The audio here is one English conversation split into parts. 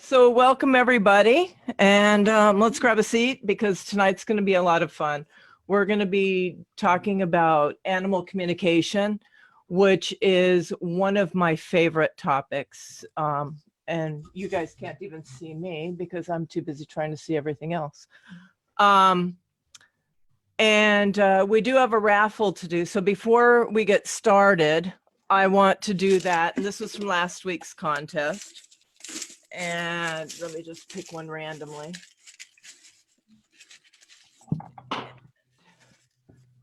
So welcome everybody, and let's grab a seat because tonight's going to be a lot of fun. We're going to be talking about animal communication, which is one of my favorite topics. And you guys can't even see me because I'm too busy trying to see everything else. We do have a raffle to do. So before we get started, I want to do that. And this was from last week's contest. And let me just pick one randomly.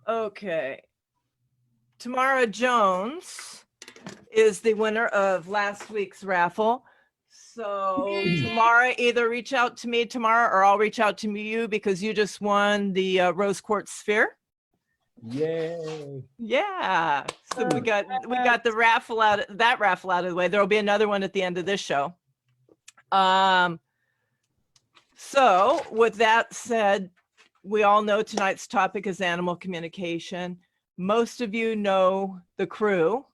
Okay. Tamara Jones is the winner of last week's raffle. So Tamara, either reach out to me tomorrow or I'll reach out to you because you just won the rose quartz sphere. Yay. Yeah. So we got the raffle out of the way. There'll be another one at the end of this show. So with that said, we all know tonight's topic is animal communication. Most of you know the crew.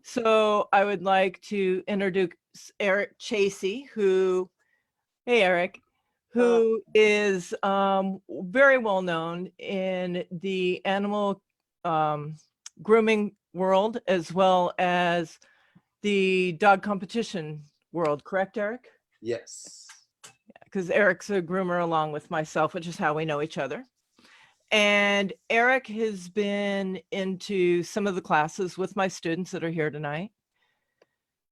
So I would like to introduce Eric Chassey, hey Eric, who is very well known in the animal grooming world as well as the dog competition world, correct, Eric? Yes. Because Eric's a groomer along with myself, which is how we know each other. And Eric has been into some of the classes with my students that are here tonight,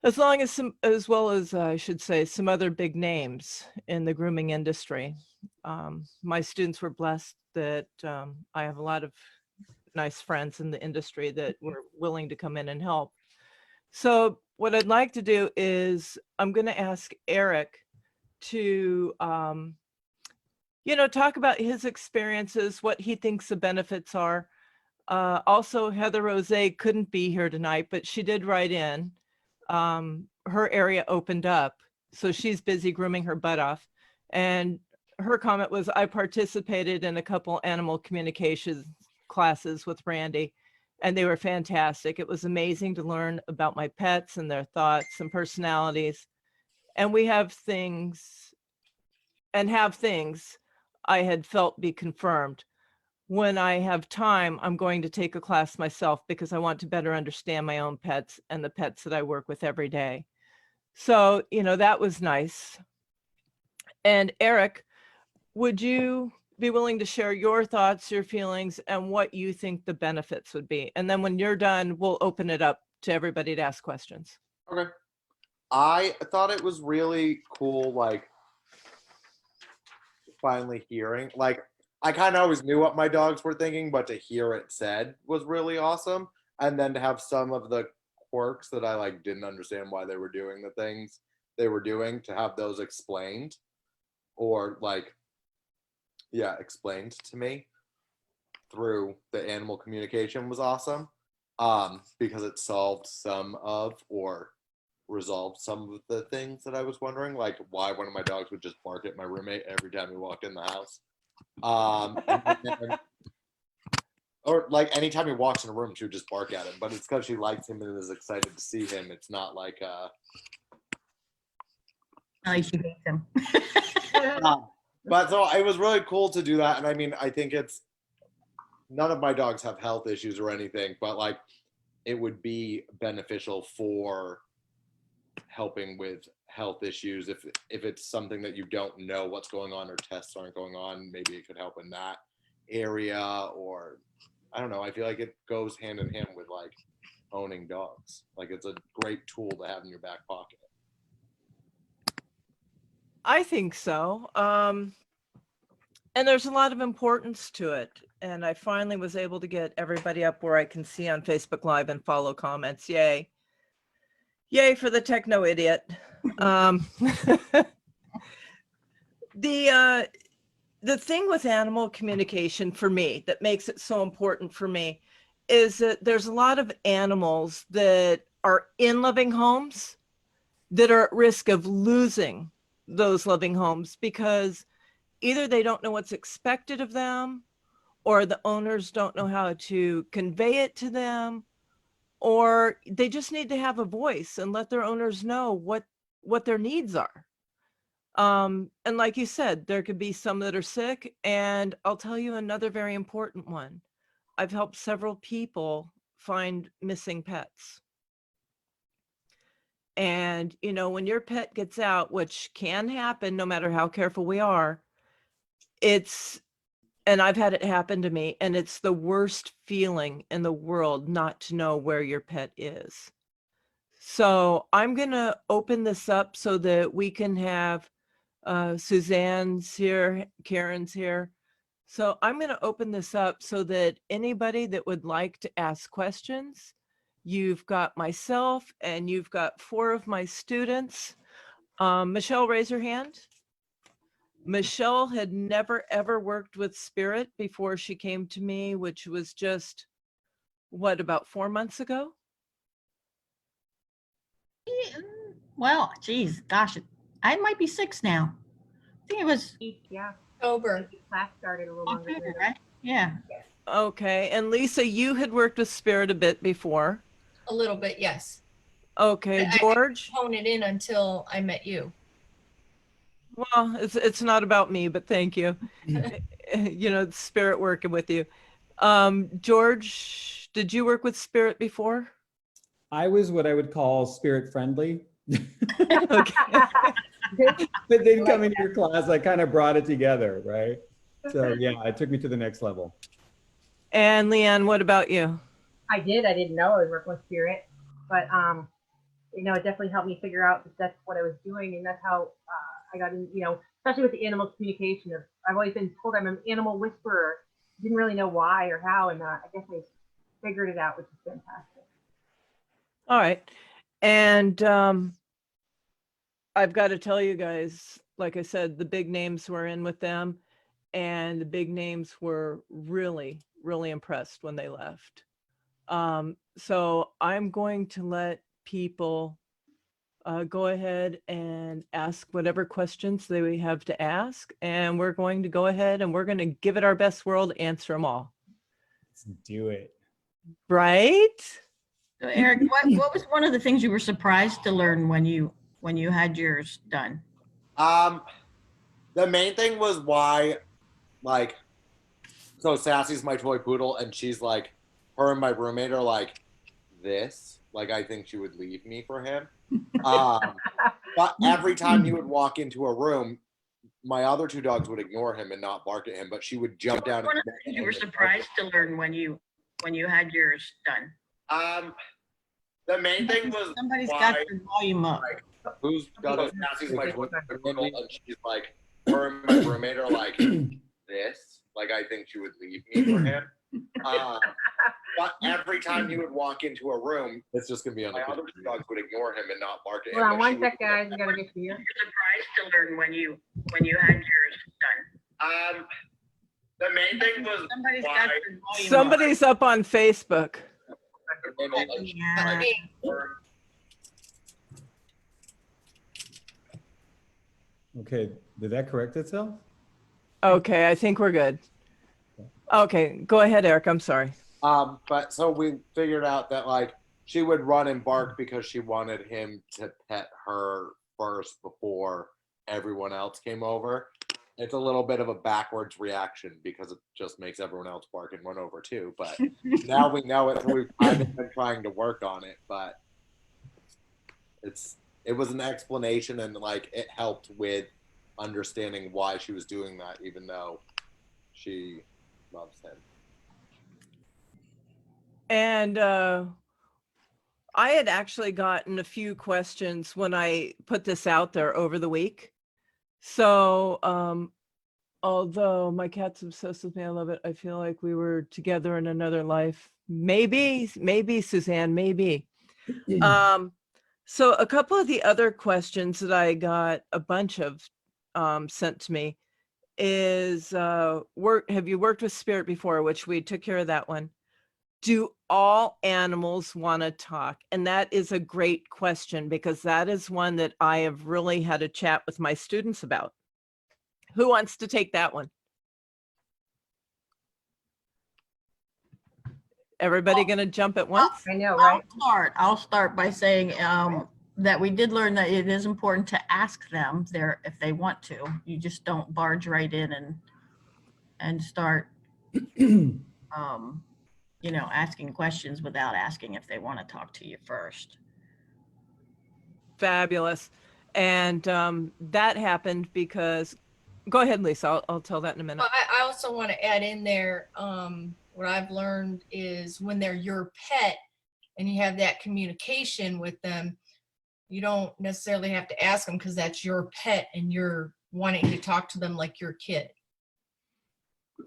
as well as I should say, some other big names in the grooming industry. My students were blessed that I have a lot of nice friends in the industry that were willing to come in and help. So what I'd like to do is I'm going to ask Eric to talk about his experiences, what he thinks the benefits are. Also, Heather Rose couldn't be here tonight, but she did write in. Her area opened up, so she's busy grooming her butt off. And her comment was, I participated in a couple animal communication classes with Randi, and they were fantastic. It was amazing to learn about my pets and their thoughts and personalities. And we have things I had felt be confirmed. When I have time, I'm going to take a class myself because I want to better understand my own pets and the pets that I work with every day. So, that was nice. And Eric, would you be willing to share your thoughts, your feelings, and what you think the benefits would be? And then when you're done, we'll open it up to everybody to ask questions. Okay. I thought it was really cool, finally hearing, I kind of always knew what my dogs were thinking, but to hear it said was really awesome. And then to have some of the quirks that I didn't understand why they were doing the things they were doing, to have those explained or explained to me through the animal communication was awesome. Because it solved resolved some of the things that I was wondering, like why one of my dogs would just bark at my roommate every time he walked in the house. Or anytime he walks in a room, she would just bark at him, but it's because she likes him and is excited to see him. It's not like she hates him. But so it was really cool to do that. And I mean, I think none of my dogs have health issues or anything, but it would be beneficial for helping with health issues. If it's something that you don't know what's going on or tests aren't going on, maybe it could help in that area. Or I don't know, I feel like it goes hand in hand with owning dogs. It's a great tool to have in your back pocket. I think so. And there's a lot of importance to it. And I finally was able to get everybody up where I can see on Facebook Live and follow comments. Yay. Yay for the techno idiot. The thing with animal communication for me that makes it so important for me is that there's a lot of animals that are in loving homes that are at risk of losing those loving homes because either they don't know what's expected of them, or the owners don't know how to convey it to them, or they just need to have a voice and let their owners know what their needs are. And like you said, there could be some that are sick. And I'll tell you another very important one. I've helped several people find missing pets. And, you know, when your pet gets out, which can happen no matter how careful we are, and I've had it happen to me, and it's the worst feeling in the world not to know where your pet is. So I'm going to open this up so that we can have Suzanne's here, Karen's here. So I'm going to open this up so that anybody that would like to ask questions, you've got myself and you've got 4 of my students. Michelle, raise your hand. Michelle had never ever worked with spirit before she came to me, which was just, what, about 4 months ago? Well, geez, gosh, I might be 6 now. I think it was Yeah, October. class started a little longer than October, that. right? Yeah. Okay. And Lisa, you had worked with spirit a bit before. A little bit, yes. Okay. I George? honed it in until I met you. Well, it's not about me, but thank you. You know, spirit working with you. George, did you work with spirit before? I was what I would call spirit friendly. Okay. But then coming to your class, I kind of brought it together, right? So yeah, it took me to the next level. And Leanne, what about you? I didn't know I was working with spirit, but you know, it definitely helped me figure out that that's what I was doing, and that's how I got in. You know, especially with the animal communication. I've always been told I'm an animal whisperer. Didn't really know why or how, and I guess I figured it out, which is fantastic. All right. And I've got to tell you guys, like I said, the big names were in with them, and the big names were really, really impressed when they left. So I'm going to let people go ahead and ask whatever questions they have to ask. And we're going to go ahead and we're going to give it our best whirl to answer them all. Let's do it. Right? So Eric, what was one of the things you were surprised to learn when you had yours done? The main thing was why, like, so Sassy's my toy poodle, and she's like, her and my roommate are like this. Like, I think she would leave me for him. But every time he would walk into a room, my other 2 dogs would ignore him and not bark at him, but she would jump down. One of the things you were surprised to learn when you had yours done. The main thing was Somebody's why, got their volume up. like, who's got a Sassy's my toy poodle, and she's like, her and my roommate are like this. Like, I think she would leave me for him. But every time he would walk into a room, it's just gonna be on. My other 2 dogs would ignore him and not bark at him. Hold on one sec, guys. We gotta get to you. You're surprised to learn when you had yours done. The main thing was Somebody's why, got their volume Somebody's up on Facebook. up. Yeah. Okay, did that correct itself? Okay, I think we're good. Okay, go ahead, Eric. I'm sorry. But so we figured out that, like, she would run and bark because she wanted him to pet her first before everyone else came over. It's a little bit of a backwards reaction because it just makes everyone else bark and run over too. But now we know it, so we've kind of been trying to work on it. But it was an explanation, and like it helped with understanding why she was doing that, even though she loves him. And I had actually gotten a few questions when I put this out there over the week. So although my cat's obsessed with me, I love it. I feel like we were together in another life. Maybe Suzanne, maybe. So a couple of the other questions that I got a bunch of sent to me is have you worked with spirit before, which we took care of that one. Do all animals want to talk? And that is a great question, because that is one that I have really had a chat with my students about. Who wants to take that one? Everybody going to jump at once? I know, right? I'll start by saying that we did learn that it is important to ask them there if they want to. You just don't barge right in and start, asking questions without asking if they want to talk to you first. Fabulous. And that happened because, go ahead, Lisa, I'll tell that in a minute. Well, I also want to add in there, what I've learned is when they're your pet and you have that communication with them, you don't necessarily have to ask them because that's your pet and you're wanting to talk to them like your kid.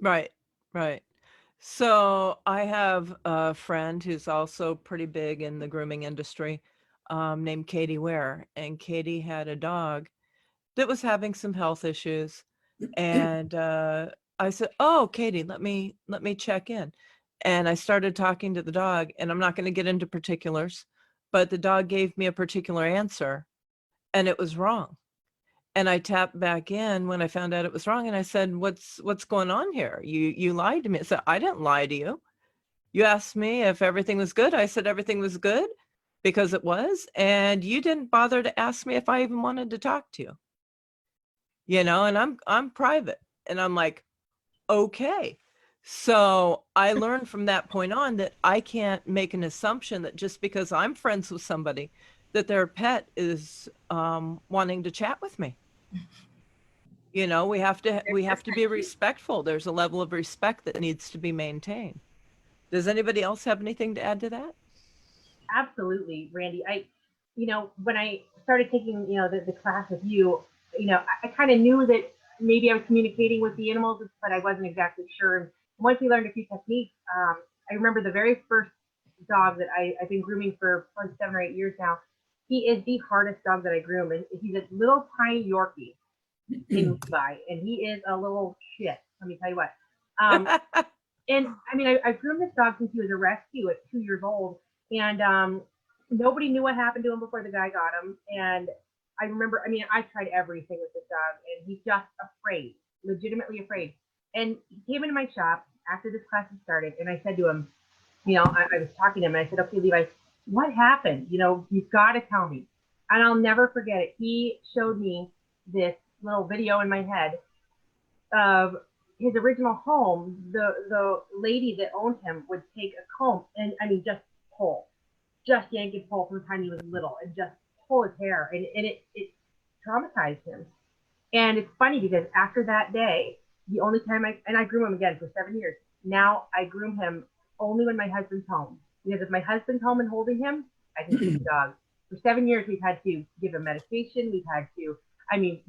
Right, right. So I have a friend who's also pretty big in the grooming industry, named Katie Ware, and Katie had a dog that was having some health issues. And I said, "Oh, Katie, let me check in." And I started talking to the dog, and I'm not going to get into particulars, but the dog gave me a particular answer, and it was wrong. And I tapped back in when I found out it was wrong, and I said, "What's going on here? You lied to me." I said, "I didn't lie to you. You asked me if everything was good. I said everything was good because it was, and you didn't bother to ask me if I even wanted to talk to you." And I'm private, and I'm like, okay. So I learned from that point on that I can't make an assumption that just because I'm friends with somebody that their pet is wanting to chat with me. We have to be respectful. There's a level of respect that needs to be maintained. Does anybody else have anything to add to that? Absolutely, Randy. When I started taking, the class with you, I kind of knew that maybe I was communicating with the animals, but I wasn't exactly sure. And once we learned a few techniques, I remember the very first dog that I've been grooming for 7 or 8 years now. He is the hardest dog that I groom, and he's a little tiny Yorkie in Levi, and he is a little shit. Let me tell you what. And I mean, I've groomed this dog since he was a rescue at 2 years old, and nobody knew what happened to him before the guy got him. And I remember, I tried everything with this dog, and he's just afraid, legitimately afraid. And he came into my shop after this class had started, and I said to him, I was talking to him, and I said, "Okay, Levi, what happened? You've got to tell me." And I'll never forget it. He showed me this little video in my head of his original home. The lady that owned him would take a comb and just yank and pull from the time he was little, and just pull his hair, and it traumatized him. And it's funny because after that day, the only time I groom him again for 7 years. Now I groom him only when my husband's home, because if my husband's home and holding him, I can keep the dog. For 7 years, we've had to give him medication. We've had to,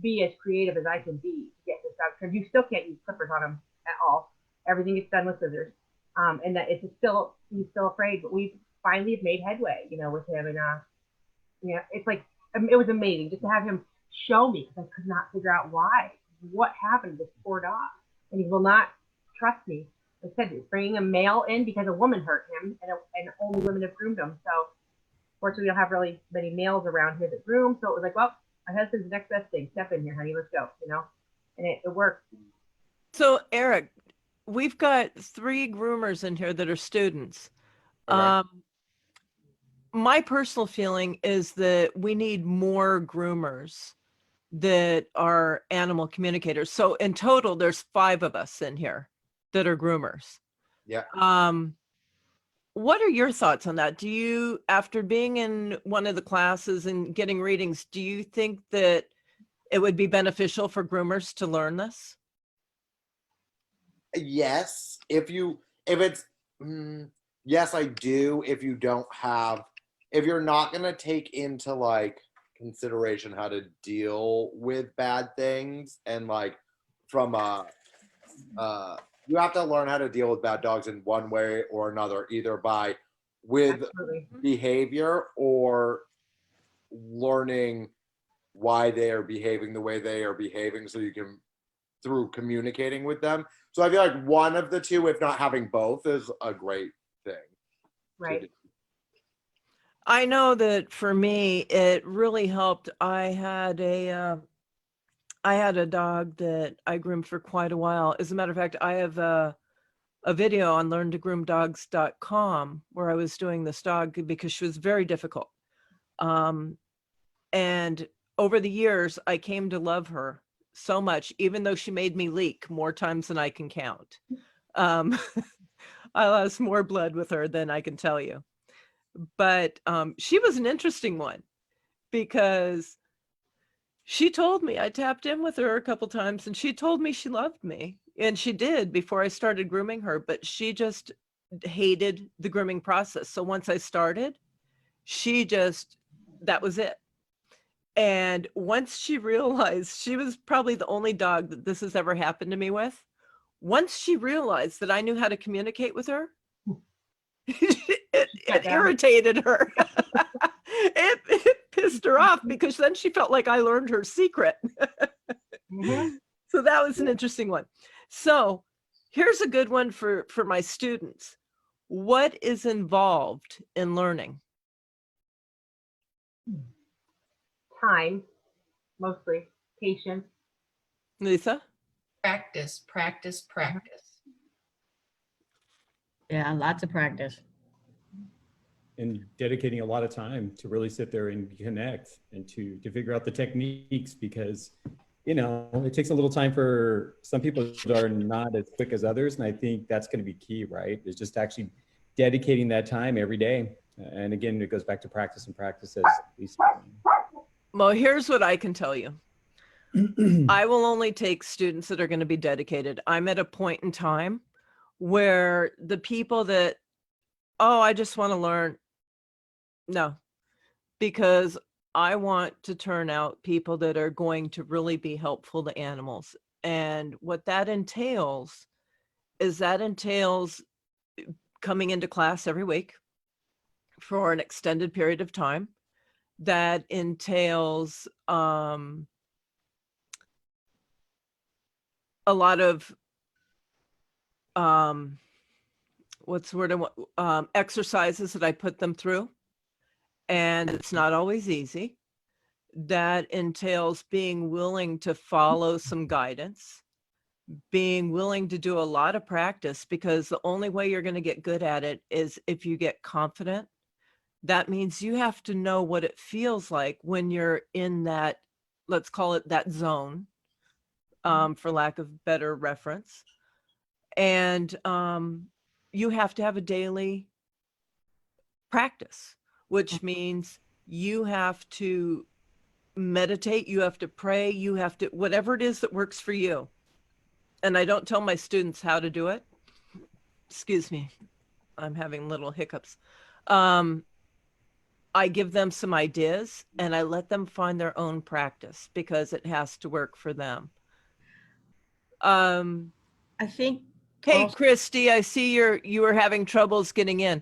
be as creative as I can be to get this dog trimmed. You still can't use clippers on him at all. Everything is done with scissors. And that he's still afraid, but we finally have made headway, with him. And it's like, it was amazing just to have him show me, because I could not figure out what happened to this poor dog. And he will not trust me. Like I said, bringing a male in because a woman hurt him, and only women have groomed him. So fortunately, we don't have really many males around here that groom. So it was like, well, my husband's the next best thing. Step in here, honey. Let's go. And it worked. So Eric, we've got 3 groomers in here that are students. Okay. My personal feeling is that we need more groomers that are animal communicators. So in total, there's 5 of us in here that are groomers. Yeah. What are your thoughts on that? Do you, after being in one of the classes and getting readings, do you think that it would be beneficial for groomers to learn this? Yes. Yes, I do. If you're not going to take into consideration how to deal with bad things, and you have to learn how to deal with bad dogs in one way or another, either with Absolutely. behavior, or learning why they are behaving the way they are behaving, so you can, through communicating with them. So I feel like one of the two, if not having both, is a great thing. Right. I know that for me, it really helped. I had a dog that I groomed for quite a while. As a matter of fact, I have a video on learntogroomdogs.com where I was doing this dog because she was very difficult. And over the years, I came to love her so much, even though she made me leak more times than I can count. Um, I lost more blood with her than I can tell you. But she was an interesting one because she told me, I tapped in with her a couple times and she told me she loved me. And she did before I started grooming her, but she just hated the grooming process. So once I started, that was it. And once she realized, she was probably the only dog that this has ever happened to me with. Once she realized that I knew how to communicate with her, it irritated her. It pissed her off because then she felt like I learned her secret. So that was an interesting one. So here's a good one for my students. What is involved in learning? Time, mostly. Patience. Lisa? Practice, practice, practice. Yeah, lots of practice. And dedicating a lot of time to really sit there and connect and to figure out the techniques, because it takes a little time for some people that are not as quick as others. And I think that's going to be key, right? Is just actually dedicating that time every day. And again, it goes back to practice and practice, as Lisa. Well, here's what I can tell you. I will only take students that are going to be dedicated. I'm at a point in time where the people that, oh, I just want to learn. No, because I want to turn out people that are going to really be helpful to animals. And what that entails is coming into class every week for an extended period of time. That entails a lot of exercises that I put them through, and it's not always easy. That entails being willing to follow some guidance, being willing to do a lot of practice, because the only way you're going to get good at it is if you get confident. That means you have to know what it feels like when you're in that, let's call it that zone, for lack of better reference. And you have to have a daily practice, which means you have to meditate, you have to pray, you have to, whatever it is that works for you. And I don't tell my students how to do it. Excuse me, I'm having little hiccups. I give them some ideas and I let them find their own practice because it has to work for them. I think. Hey, also- Christy, I see you were having troubles getting in.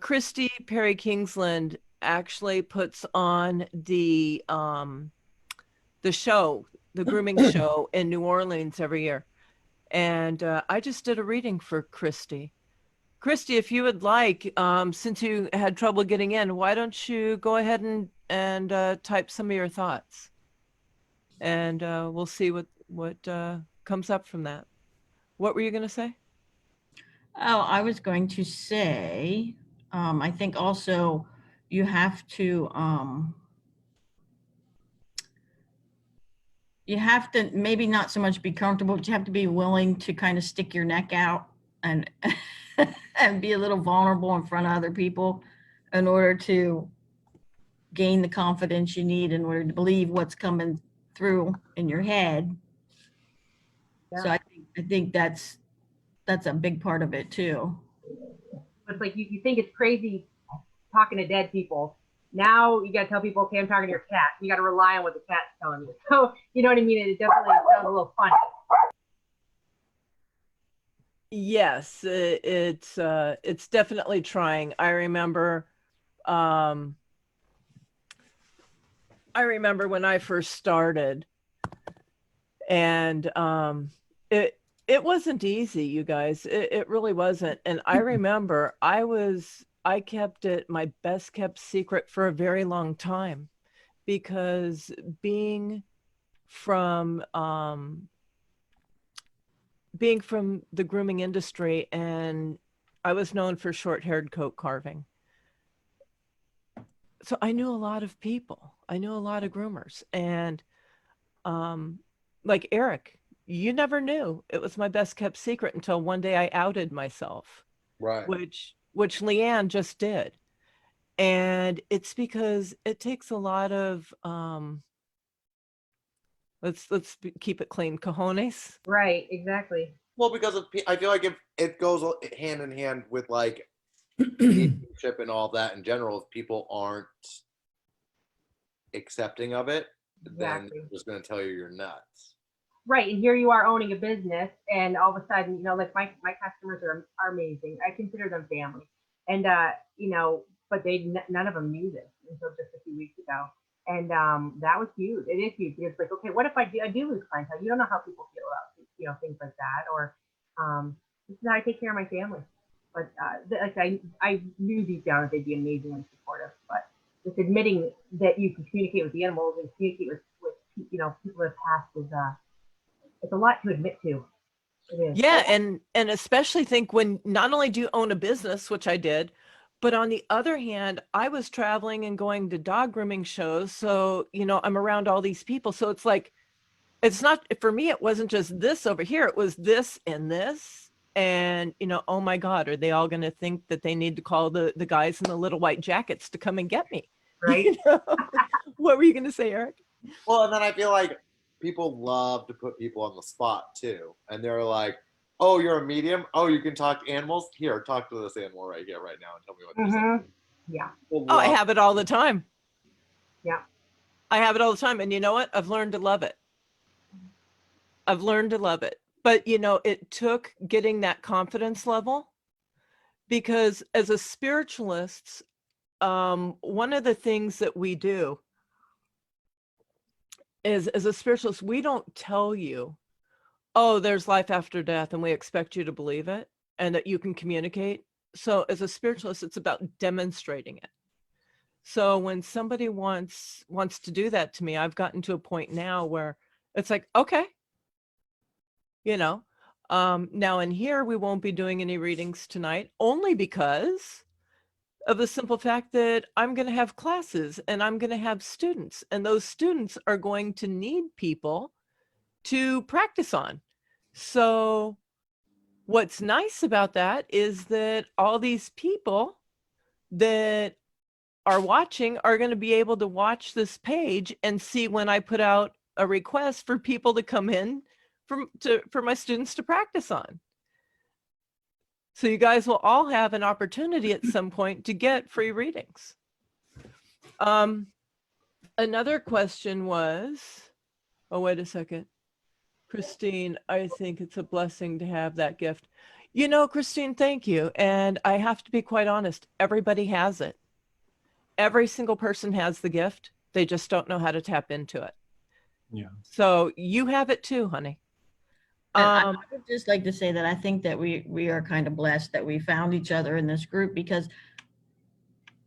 Christy Perry Kingsland actually puts on the show, the grooming show in New Orleans every year. And I just did a reading for Christy. Christy, if you would like, since you had trouble getting in, why don't you go ahead and type some of your thoughts, and we'll see what comes up from that. What were you going to say? Oh, I was going to say, I think also you have to maybe not so much be comfortable, but you have to be willing to kind of stick your neck out and and be a little vulnerable in front of other people in order to gain the confidence you need in order to believe what's coming through in your head. So I think that's a big part of it too. It's like you think it's crazy talking to dead people. Now you got to tell people, okay, I'm talking to your cat. You got to rely on what the cat's telling you. So, you know what I mean? It definitely sounds a little funny. Yes, it's definitely trying. I remember when I first started, and it wasn't easy, you guys. It really wasn't. And I remember I kept it my best kept secret for a very long time, because being from the grooming industry, and I was known for short-haired coat carving. so I knew a lot of people. I knew a lot of groomers, and like Eric, you never knew. It was my best kept secret until one day I outed myself, Right. which Leanne just did. And it's because it takes a lot of keep it clean, cojones. Right, exactly. Well, because of, I feel like if it goes hand in hand with like mediumship and all that in general, if people aren't accepting of it, then Exactly. they're just going to tell you you're nuts. Right, and here you are owning a business, and all of a sudden, you know, like my customers are amazing. I consider them family, and you know, but none of them knew this until just a few weeks ago, and that was huge. It is huge because like, okay, what if I do lose clientele? You don't know how people feel about, you know, things like that, or this is how I take care of my family. But like I knew deep down that they'd be amazingly supportive, but just admitting that you can communicate with the animals and communicate with you know, people that have passed is it's a lot to admit to. It is. Yeah, and especially think when not only do you own a business, which I did, but on the other hand, I was traveling and going to dog grooming shows. So, you know, I'm around all these people. So it's like, it's not, for me, it wasn't just this over here. It was this and this. And, you know, oh my God, are they all going to think that they need to call the guys in the little white jackets to come and get me? Right. You know? What were you going to say, Eric? Well, and then I feel like people love to put people on the spot too. And they're like, oh, you're a medium? Oh, you can talk to animals? Here, talk to this animal right here, right now, and tell me what they're saying. Yeah. People Oh, I love- have it all the time. Yeah. I have it all the time. And you know what? I've learned to love it. I've learned to love it. But, you know, it took getting that confidence level, because as a spiritualist, one of the things that we do is, as a spiritualist, we don't tell you, oh, there's life after death, and we expect you to believe it and that you can communicate. So as a spiritualist, it's about demonstrating it. So when somebody wants to do that to me, I've gotten to a point now where it's like, okay, you know, now in here, we won't be doing any readings tonight, only because of the simple fact that I'm going to have classes and I'm going to have students, and those students are going to need people to practice on. So what's nice about that is that all these people that are watching are going to be able to watch this page and see when I put out a request for people to come in for my students to practice on. So you guys will all have an opportunity at some point to get free readings. Another question was, oh, wait a second. Christine, I think it's a blessing to have that gift. You know, Christine, thank you. And I have to be quite honest, everybody has it. Every single person has the gift. They just don't know how to tap into it. Yeah. So you have it too, honey. And I would just like to say that I think that we are kind of blessed that we found each other in this group, because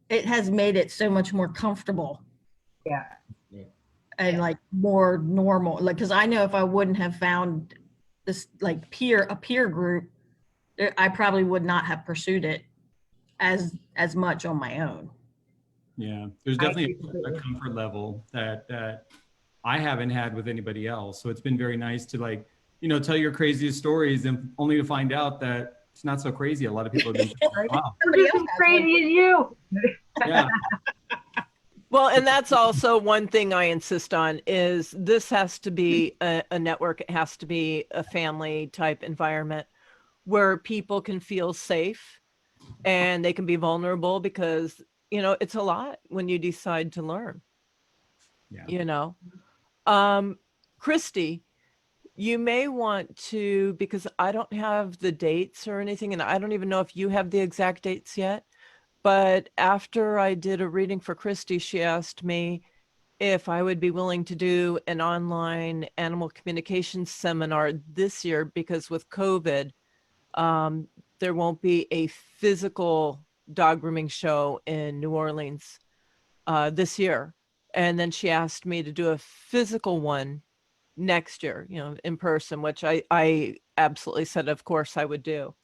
it has made it so much more comfortable Yeah. and like more normal. Like, because I know if I wouldn't have found this like a peer group, I probably would not have pursued it as much on my own. Yeah, there's I definitely agree a comfort level that I haven't had with anybody else. So it's been very nice to, like, you know, tell your craziest stories and only to find out that it's not so crazy. A lot of people have been, wow. Somebody Just else as has crazy as you. Yeah, Well, and that's also one thing I insist on is this has to be a network. It has to be a family type environment where people can feel safe and they can be vulnerable, because, you know, it's a lot when you decide to learn, yeah. you know. Christy, you may want to, because I don't have the dates or anything, and I don't even know if you have the exact dates yet. But after I did a reading for Christy, she asked me if I would be willing to do an online animal communication seminar this year, because with COVID, there won't be a physical dog grooming show in New Orleans this year. And then she asked me to do a physical one next year, you know, in person, which I absolutely said, of course I would do.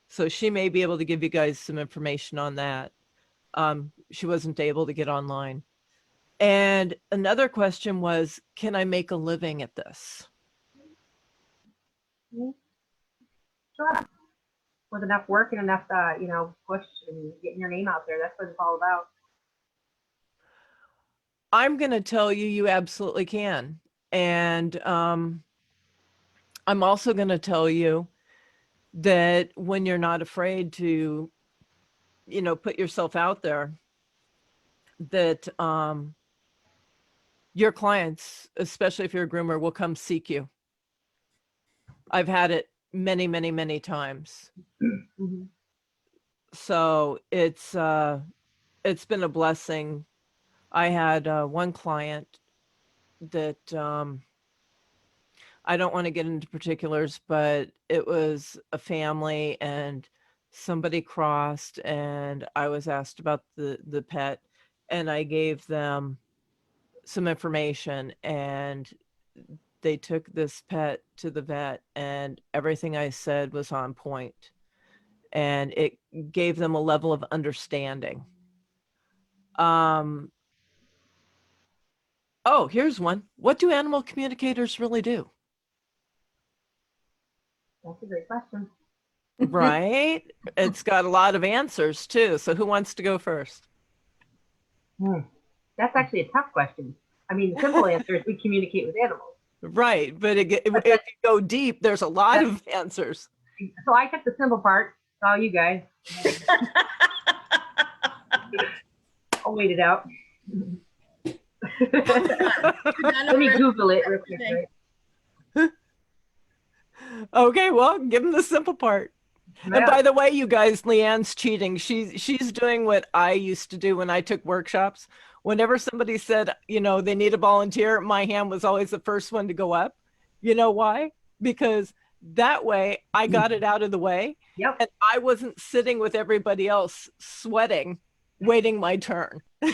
So she may be able to give you guys some information on that. She wasn't able to get online. And another question was, can I make a living at this? Sure. With enough work and enough, push and getting your name out there, that's what it's all about. I'm going to tell you, you absolutely can. And I'm also going to tell you that when you're not afraid to, put yourself out there, that your clients, especially if you're a groomer, will come seek you. I've had it many, many, many times. Mm-hmm. So it's been a blessing. I had one client that I don't want to get into particulars, but it was a family and somebody crossed, and I was asked about the pet, and I gave them some information, and they took this pet to the vet, and everything I said was on point, and it gave them a level of understanding. Oh, here's one. What do animal communicators really do? That's a great question. Right? It's got a lot of answers too. So who wants to go first? That's actually a tough question. I mean, the simple answer is we communicate with animals. Right. But if you go deep, there's a lot of answers. So I took the simple part. It's all you guys. I'll wait it out. Let me Google it real quick. Right? Okay, well, give them the simple part. Yeah. And by the way, you guys, Leanne's cheating. She's doing what I used to do when I took workshops. Whenever somebody said, they need a volunteer, my hand was always the first one to go up. You know why? Because that way I got it out of the way. Yep. And I wasn't sitting with everybody else sweating, waiting my turn. The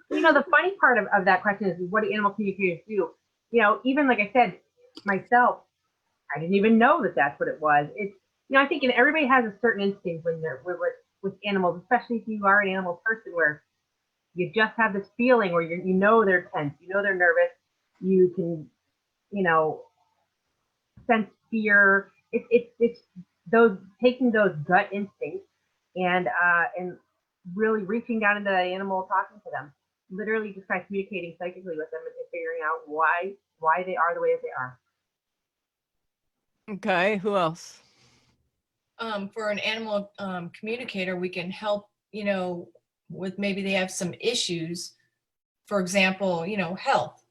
funny part of that question is what do animal communicators do? Even like I said, myself, I didn't even know that that's what it was. It's, I think everybody has a certain instinct when they're with animals, especially if you are an animal person, where you just have this feeling where they're tense, they're nervous, you can, sense fear. It's those taking those gut instincts and really reaching down into that animal, talking to them, literally just by communicating psychically with them and figuring out why they are the way that they are. Okay, who else? For an animal communicator, we can help, with maybe they have some issues, for example, health,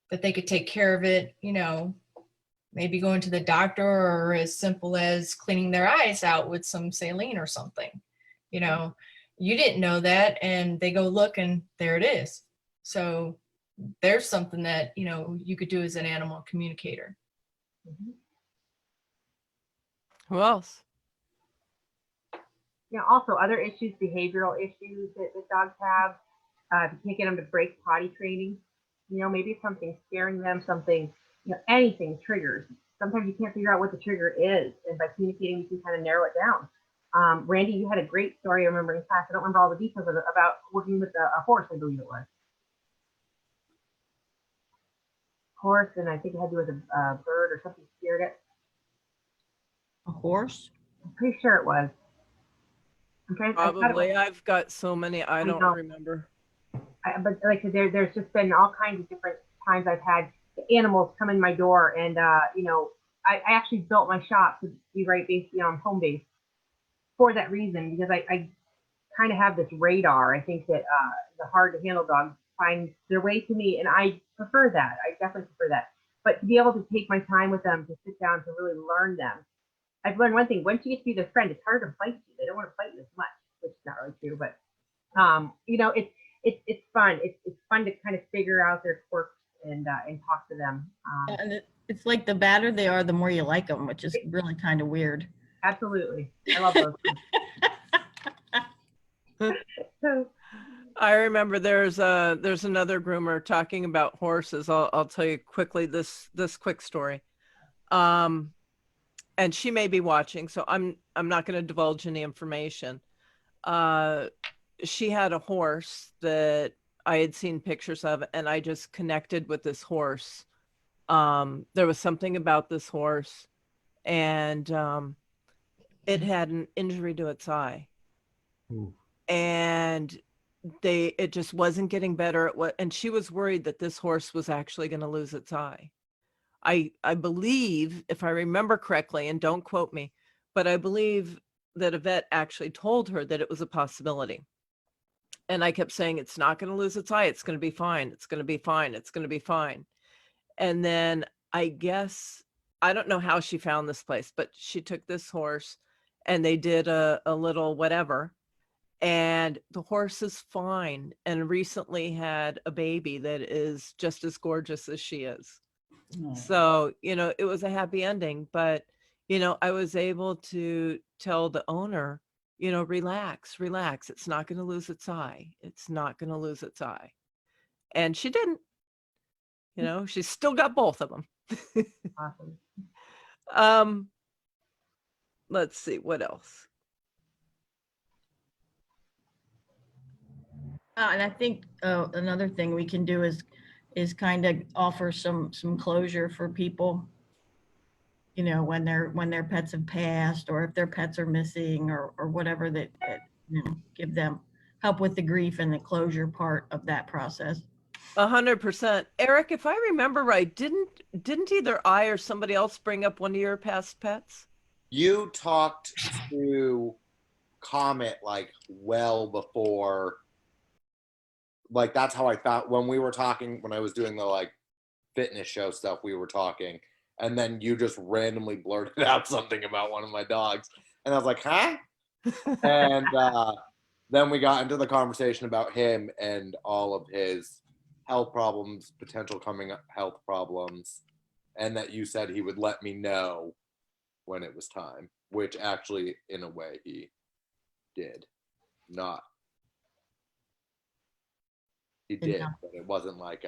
that they could take care of it, maybe going to the doctor, or as simple as cleaning their eyes out with some saline or something. You didn't know that, and they go look and there it is. So there's something that, you could do as an animal communicator. Mm-hmm. Who else? Also other issues, behavioral issues that dogs have. If you can't get them to break potty training, maybe it's something scaring them, something, anything triggers. Sometimes you can't figure out what the trigger is, and by communicating, you can kind of narrow it down. Randy, you had a great story, I remember in class. I don't remember all the details of it, about working with a horse, I believe it was. Horse, and I think it had to do with a bird or something scared it. A horse? I'm pretty sure it was. Probably. I've got so many, I don't remember. But like there's just been all kinds of different times I've had animals come in my door, and I actually built my shop to be right based, on home base for that reason, because I kind of have this radar. I think that the hard to handle dogs find their way to me, and I prefer that. I definitely prefer that. But to be able to take my time with them, to sit down, to really learn them. I've learned one thing: once you get to be their friend, it's hard to fight you. They don't want to fight you as much, which is not really true. But it's fun. It's fun to kind of figure out their quirks and talk to them. And it's like the badder they are, the more you like them, which is really kind of weird. Absolutely, I love those. I remember there's another groomer talking about horses. I'll tell you quickly this quick story. And she may be watching, so I'm I'm not going to divulge any information. She had a horse that I had seen pictures of, and I just connected with this horse. There was something about this horse, and it had an injury to its eye. Ooh. And it just wasn't getting better. And she was worried that this horse was actually going to lose its eye. I believe, if I remember correctly, and don't quote me, but I believe that a vet actually told her that it was a possibility. And I kept saying, it's not going to lose its eye. It's going to be fine. It's going to be fine. It's going to be fine. And then I guess, I don't know how she found this place, but she took this horse and they did a little whatever. And the horse is fine and recently had a baby that is just as gorgeous as she is. So, it was a happy ending, but, I was able to tell the owner, relax, relax. It's not going to lose its eye. It's not going to lose its eye. And she didn't, she's still got both of them. Awesome. Let's see what else. And I think another thing we can do is kind of offer some closure for people, when their pets have passed, or if their pets are missing, or whatever, that give them help with the grief and the closure part of that process. 100%. Eric, if I remember right, didn't either I or somebody else bring up one of your past pets? You talked to Comet like well before. Like, that's how I thought when we were talking, when I was doing the like fitness show stuff, we were talking, and then you just randomly blurted out something about one of my dogs, and I was like, huh? And then we got into the conversation about him and all of his health problems, potential coming up health problems, and that you said he would let me know when it was time, which actually, in a way, he did. He did, but it wasn't like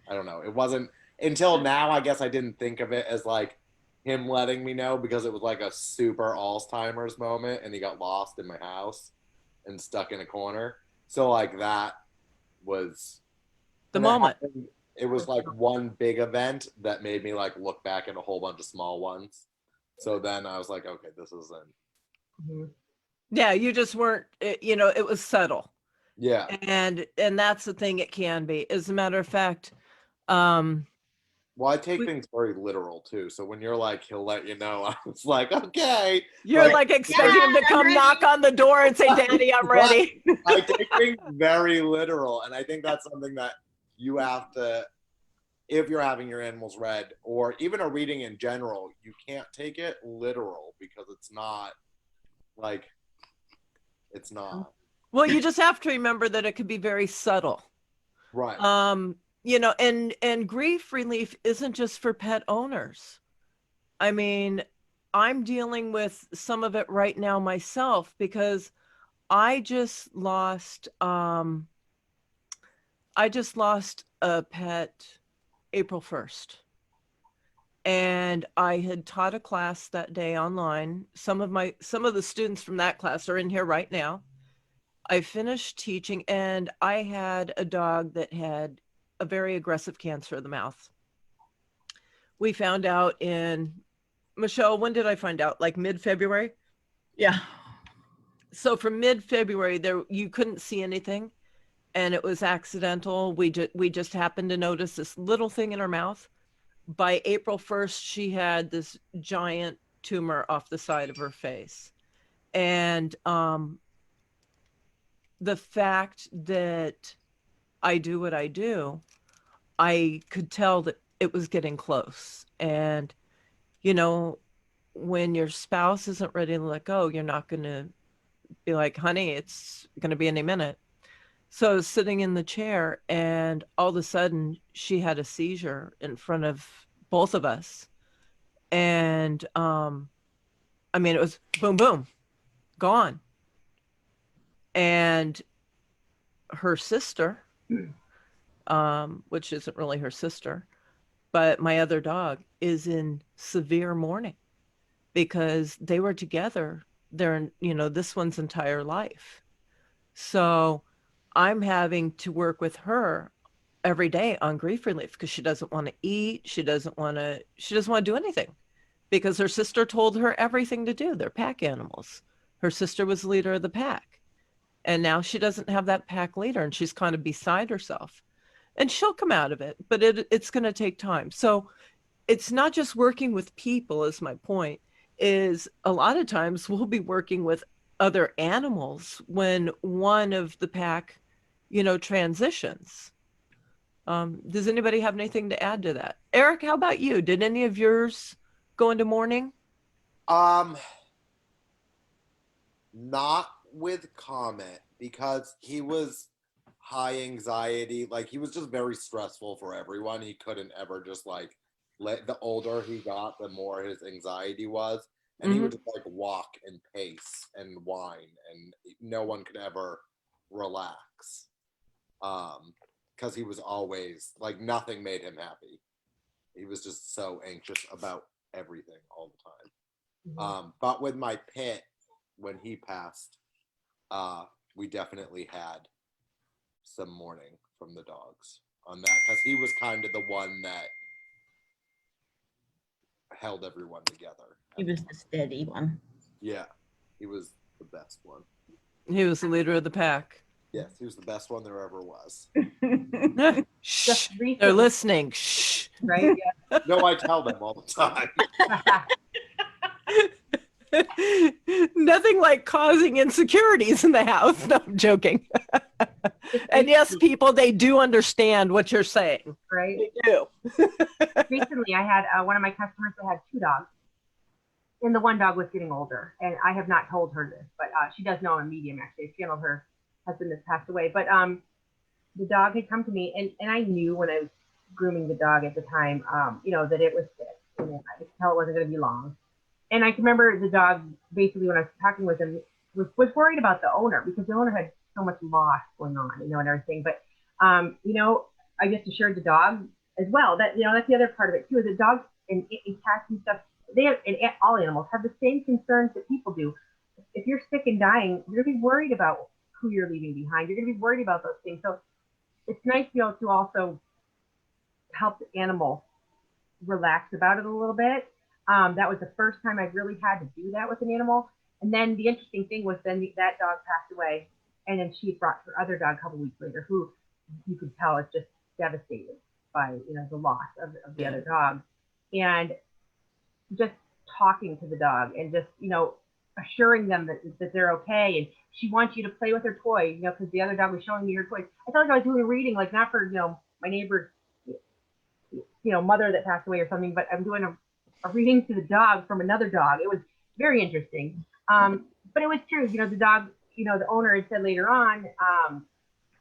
I don't know. It wasn't until now, I guess I didn't think of it as like him letting me know, because it was like a super Alzheimer's moment and he got lost in my house and stuck in a corner. So like that was the moment. It was like one big event that made me like look back at a whole bunch of small ones. So then I was like, okay, this isn't. Mm-hmm. Yeah, you just weren't, it was subtle. Yeah. And that's the thing, it can be. As a matter of fact, well, I take things very literal too. So when you're like, he'll let you know, I was like, okay. You're like expecting him to come knock on the door and say, Daddy, I'm ready. I take things very literal. And I think that's something that you have to, if you're having your animals read, or even a reading in general, you can't take it literal, because it's not like, it's not. Well, you just have to remember that it could be very subtle. Right. And grief relief isn't just for pet owners. I mean, I'm dealing with some of it right now myself, because I just lost a pet April 1st. And I had taught a class that day online. Some of the students from that class are in here right now. I finished teaching, and I had a dog that had a very aggressive cancer of the mouth. We found out Michelle, when did I find out? Like mid-February? Yeah. So from mid-February, you couldn't see anything, and it was accidental. We just happened to notice this little thing in her mouth. By April 1st, she had this giant tumor off the side of her face. And the fact that I do what I do, I could tell that it was getting close. And, when your spouse isn't ready to let go, you're not going to be like, honey, it's going to be any minute. So I was sitting in the chair, and all of a sudden she had a seizure in front of both of us. And, it was boom, boom, gone. And her sister, which isn't really her sister, but my other dog, is in severe mourning, because they were together this one's entire life. So I'm having to work with her every day on grief relief because she doesn't want to eat. She doesn't want to do anything because her sister told her everything to do. They're pack animals. Her sister was the leader of the pack. And now she doesn't have that pack leader and she's kind of beside herself. And she'll come out of it, but it's going to take time. So it's not just working with people, is my point, is a lot of times we'll be working with other animals when one of the pack, transitions. Does anybody have anything to add to that? Eric, how about you? Did any of yours go into mourning? Not with Comet because he was high anxiety. Like he was just very stressful for everyone. He couldn't ever just like the older he got, the more his anxiety was. And he would just like walk and pace and whine and no one could ever relax. Because he was always like nothing made him happy. He was just so anxious about everything all the time. But with my pit, when he passed, we definitely had some mourning from the dogs on that because he was kind of the one that held everyone together. He was the steady one. Yeah, he was the best one. He was the leader of the pack. Yes, he was the best one there ever was. Shh, Just recently, they're listening. Shh. right? Yeah. No, I tell them all the time. Nothing like causing insecurities in the house. No, I'm joking. And yes, people, they do understand what you're saying. Right. They do. Recently, I had one of my customers that had 2 dogs, and the one dog was getting older. And I have not told her this, but she does know I'm a medium. Actually, she handled her husband that's passed away. But the dog had come to me, and I knew when I was grooming the dog at the time, that it was sick, and I could tell it wasn't going to be long. And I can remember the dog, basically, when I was talking with him, was worried about the owner because the owner had so much loss going on, and everything. But, I just assured the dog as well that, that's the other part of it too, is that dogs and cats and stuff, they have, and all animals have the same concerns that people do. If you're sick and dying, you're going to be worried about who you're leaving behind. You're going to be worried about those things. So it's nice, to also help the animal relax about it a little bit. That was the first time I really had to do that with an animal. And then the interesting thing was then that dog passed away. And then she brought her other dog a couple weeks later, who you could tell is just devastated by, the loss of the other dog. And just talking to the dog and just, assuring them that they're okay. And she wants you to play with her toy, because the other dog was showing me her toys. I felt like I was doing a reading, like not for, my neighbor's, mother that passed away or something, but I'm doing a reading to the dog from another dog. It was very interesting. But it was true, the dog, the owner had said later on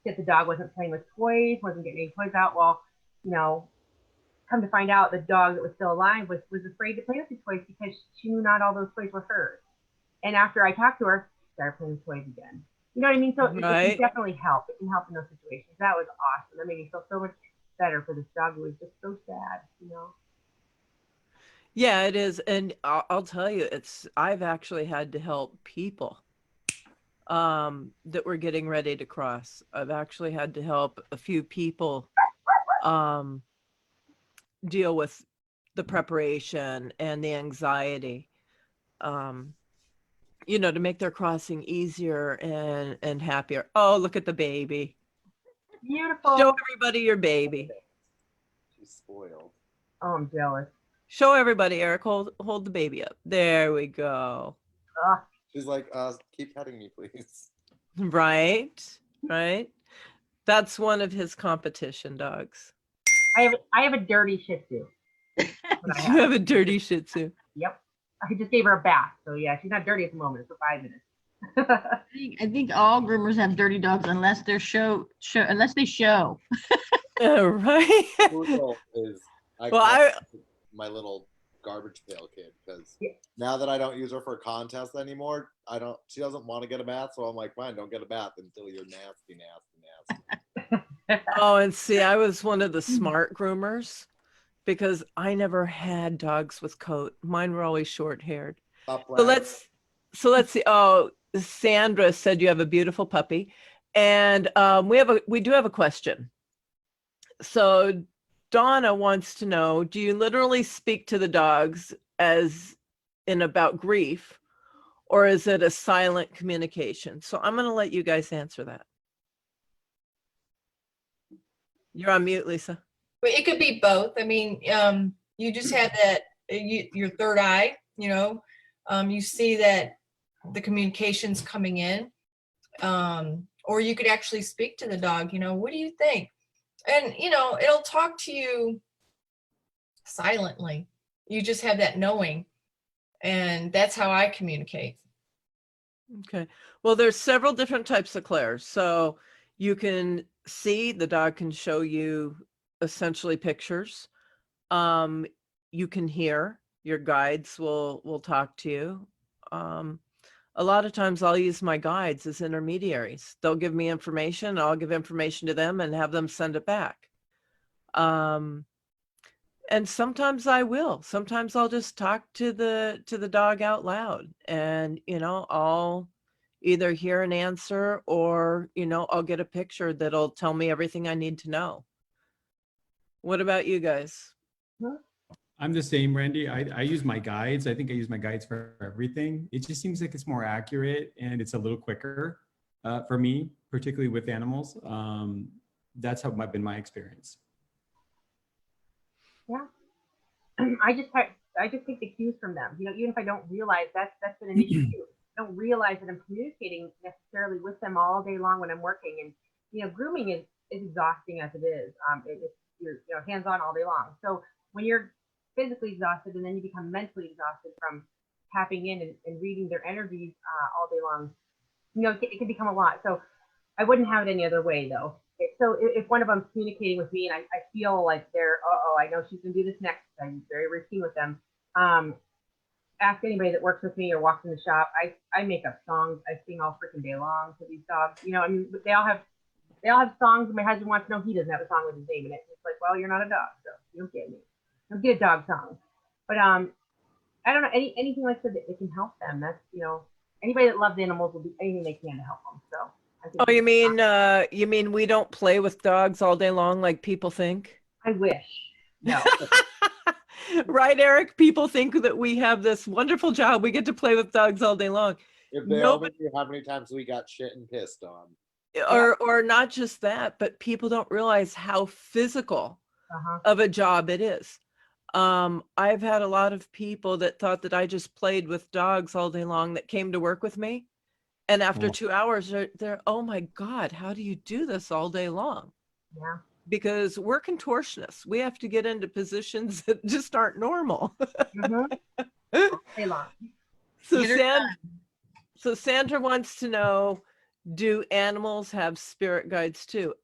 that the dog wasn't playing with toys, wasn't getting any toys out. Well, come to find out the dog that was still alive was afraid to play with the toys because she knew not all those toys were hers. And after I talked to her, she started playing with toys again. You know what I mean? So it can definitely help. It can help in those situations. That was awesome. That made me feel so much better for this dog who was just so sad, Yeah, it is. And I'll tell you, I've actually had to help people that were getting ready to cross. I've actually had to help a few people deal with the preparation and the anxiety, to make their crossing easier and happier. Oh, look at the baby. Beautiful. Show everybody your baby. She's spoiled. Oh, I'm jealous. Show everybody, Eric. Hold the baby up. There we go. She's like, keep petting me, please. Right. That's one of his competition dogs. I have a dirty Shih Tzu. You have a dirty Shih Tzu. Yep. I just gave her a bath. So yeah, she's not dirty at the moment. It's for 5 minutes. I think all groomers have dirty dogs unless they're unless they show. Right. Poodle is my little garbage pail kid because now that I don't use her for contests anymore, she doesn't want to get a bath, so I'm like, fine, don't get a bath until you're nasty. Oh, and see, I was one of the smart groomers because I never had dogs with coat. Mine were always short haired. So So let's see. Oh, Sandra said you have a beautiful puppy. And we do have a question. So Donna wants to know, do you literally speak to the dogs as in about grief, or is it a silent communication? So I'm going to let you guys answer that. You're on mute, Lisa. But it could be both. I mean, you just have that, your third eye, you know, you see that the communication's coming in, or you could actually speak to the dog, you know, what do you think? And, you know, it'll talk to you silently. You just have that knowing. And that's how I communicate. Okay. Well, there's several different types of clairs. So you can see, the dog can show you essentially pictures. You can hear, your guides will talk to you. A lot of times I'll use my guides as intermediaries. They'll give me information, I'll give information to them and have them send it back. And sometimes I will. Sometimes I'll just talk to the dog out loud, and you know, I'll either hear an answer or, you know, I'll get a picture that'll tell me everything I need to know. What about you guys? I'm the same, Randy. I use my guides. I think I use my guides for everything. It just seems like it's more accurate and it's a little quicker for me, particularly with animals. That's how been my experience. Yeah. I just take the cues from them. You know, even if I don't realize that's been an issue too. I don't realize that I'm communicating necessarily with them all day long when I'm working. And you know, grooming is exhausting as it is. You're hands-on all day long. So when you're physically exhausted and then you become mentally exhausted from tapping in and reading their energies all day long, you know, it can become a lot. So I wouldn't have it any other way though. So if one of them's communicating with me and I feel like they're, I know she's gonna do this next, I'm very routine with them. Ask anybody that works with me or walks in the shop. I make up songs. I sing all freaking day long to these dogs. You know, I mean, they all have songs. And my husband wants to know he doesn't have a song with his name in it. It's like, well, you're not a dog, so you don't get me. You don't get a dog song. But I don't know, anything like that can help them. That's, you know, anybody that loves animals will do anything they can to help them. So. Oh, you mean we don't play with dogs all day long like people think? I wish. No. Right, Eric? People think that we have this wonderful job. We get to play with dogs all day long. If they only knew how many times we got shit and pissed on. Or not just that, but people don't realize how physical of a job it is. I've had a lot of people that thought that I just played with dogs all day long that came to work with me. And after 2 hours, they're, oh my God, how do you do this all day long? Yeah. Because we're contortionists. We have to get into positions that just aren't normal. So Sandra wants to know, do animals have spirit guides too?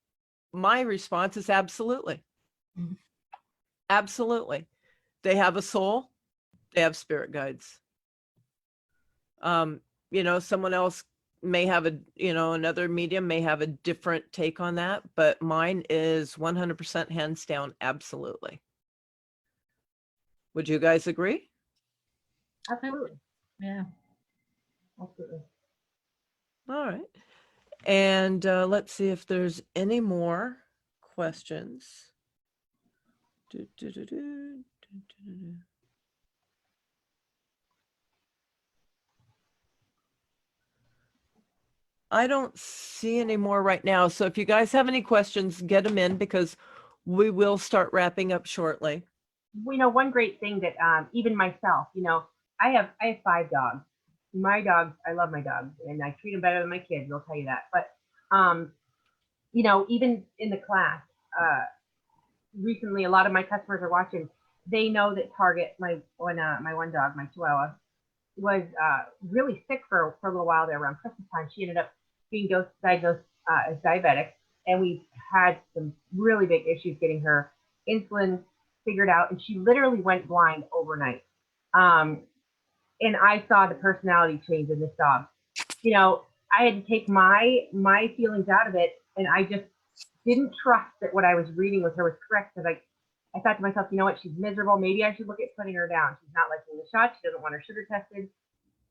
My response is absolutely. Absolutely. They have a soul. They have spirit guides. You know, someone else may have another medium may have a different take on that, but mine is 100% hands down. Absolutely. Would you guys agree? Absolutely. Yeah. Absolutely. All right. And let's see if there's any more questions. I don't see any more right now. So if you guys have any questions, get them in because we will start wrapping up shortly. You know, one great thing that even myself, you know, I have 5 dogs. My dogs, I love my dogs and I treat them better than my kids, I'll tell you that. But, you know, even in the class, recently, a lot of my customers are watching. They know that Target, my one dog, my Chihuahua, was really sick for a little while there around Christmas time. She ended up being diagnosed as diabetic, and we've had some really big issues getting her insulin figured out, and she literally went blind overnight. And I saw the personality change in this dog. You know, I had to take my feelings out of it, and I just didn't trust that what I was reading with her was correct, because I thought to myself, you know what, she's miserable. Maybe I should look at putting her down. She's not liking the shot. She doesn't want her sugar tested.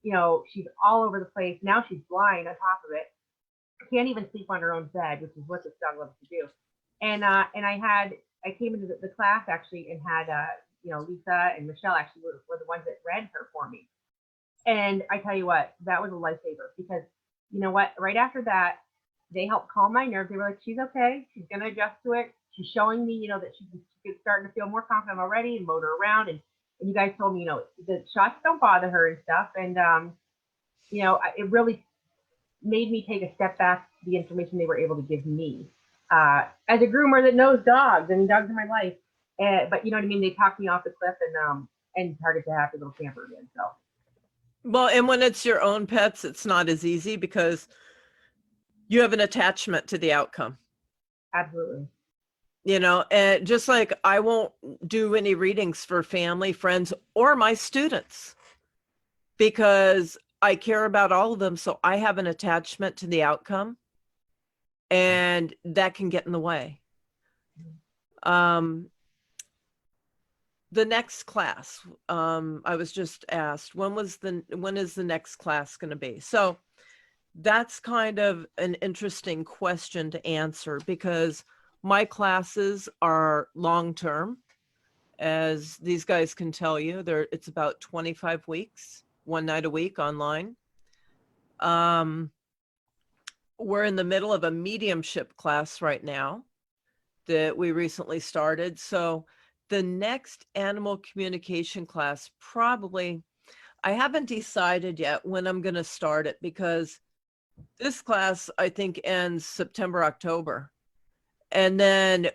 you know, she's all over the place. Now she's blind on top of it. Can't even sleep on her own bed, which is what this dog loves to do. And I came into the class actually and had you know, Lisa and Michelle actually were the ones that read her for me. And I tell you what, that was a lifesaver because you know what? Right after that, they helped calm my nerves. They were like, she's okay. She's going to adjust to it. She's showing me, you know, that she's starting to feel more confident already and motor around. And you guys told me, you know, the shots don't bother her and stuff. And, you know, it really made me take a step back to the information they were able to give me. As a groomer that knows dogs, and dogs are my life. But you know what I mean? They talked me off the cliff and target to happy little camper again. So. Well, and when it's your own pets, it's not as easy because you have an attachment to the outcome. Absolutely. You know, and just like I won't do any readings for family, friends, or my students because I care about all of them. So I have an attachment to the outcome and that can get in the way. The next class, I was just asked, when is the next class going to be? So that's kind of an interesting question to answer because my classes are long-term, as these guys can tell you. It's about 25 weeks, 1 night a week online. We're in the middle of a mediumship class right now that we recently started. So the next animal communication class, probably, I haven't decided yet when I'm going to start it because this class, I think, ends September, October. And then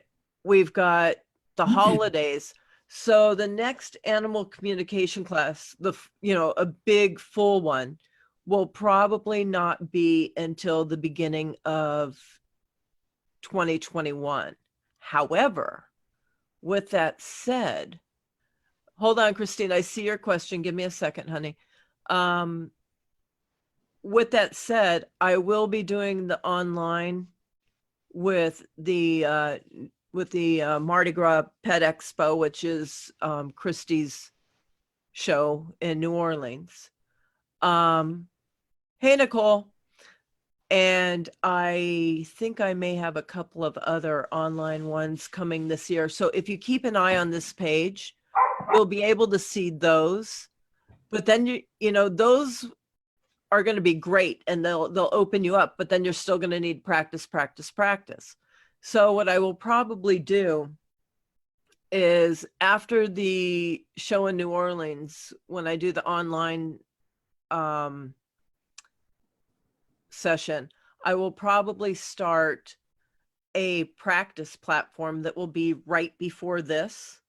we've got the holidays. So the next animal communication class, a big full one, will probably not be until the beginning of 2021. However, with that said, hold on, Christine, I see your question. Give me a second, honey. With that said, I will be doing the online with the Mardi Gras Pet Expo, which is Christie's show in New Orleans. Hey, Nicole. And I think I may have a couple of other online ones coming this year. So if you keep an eye on this page, you'll be able to see those. But then you know those are going to be great and they'll open you up, but then you're still going to need practice. So what I will probably do is after the show in New Orleans, when I do the online session, I will probably start a practice platform that will be right before this,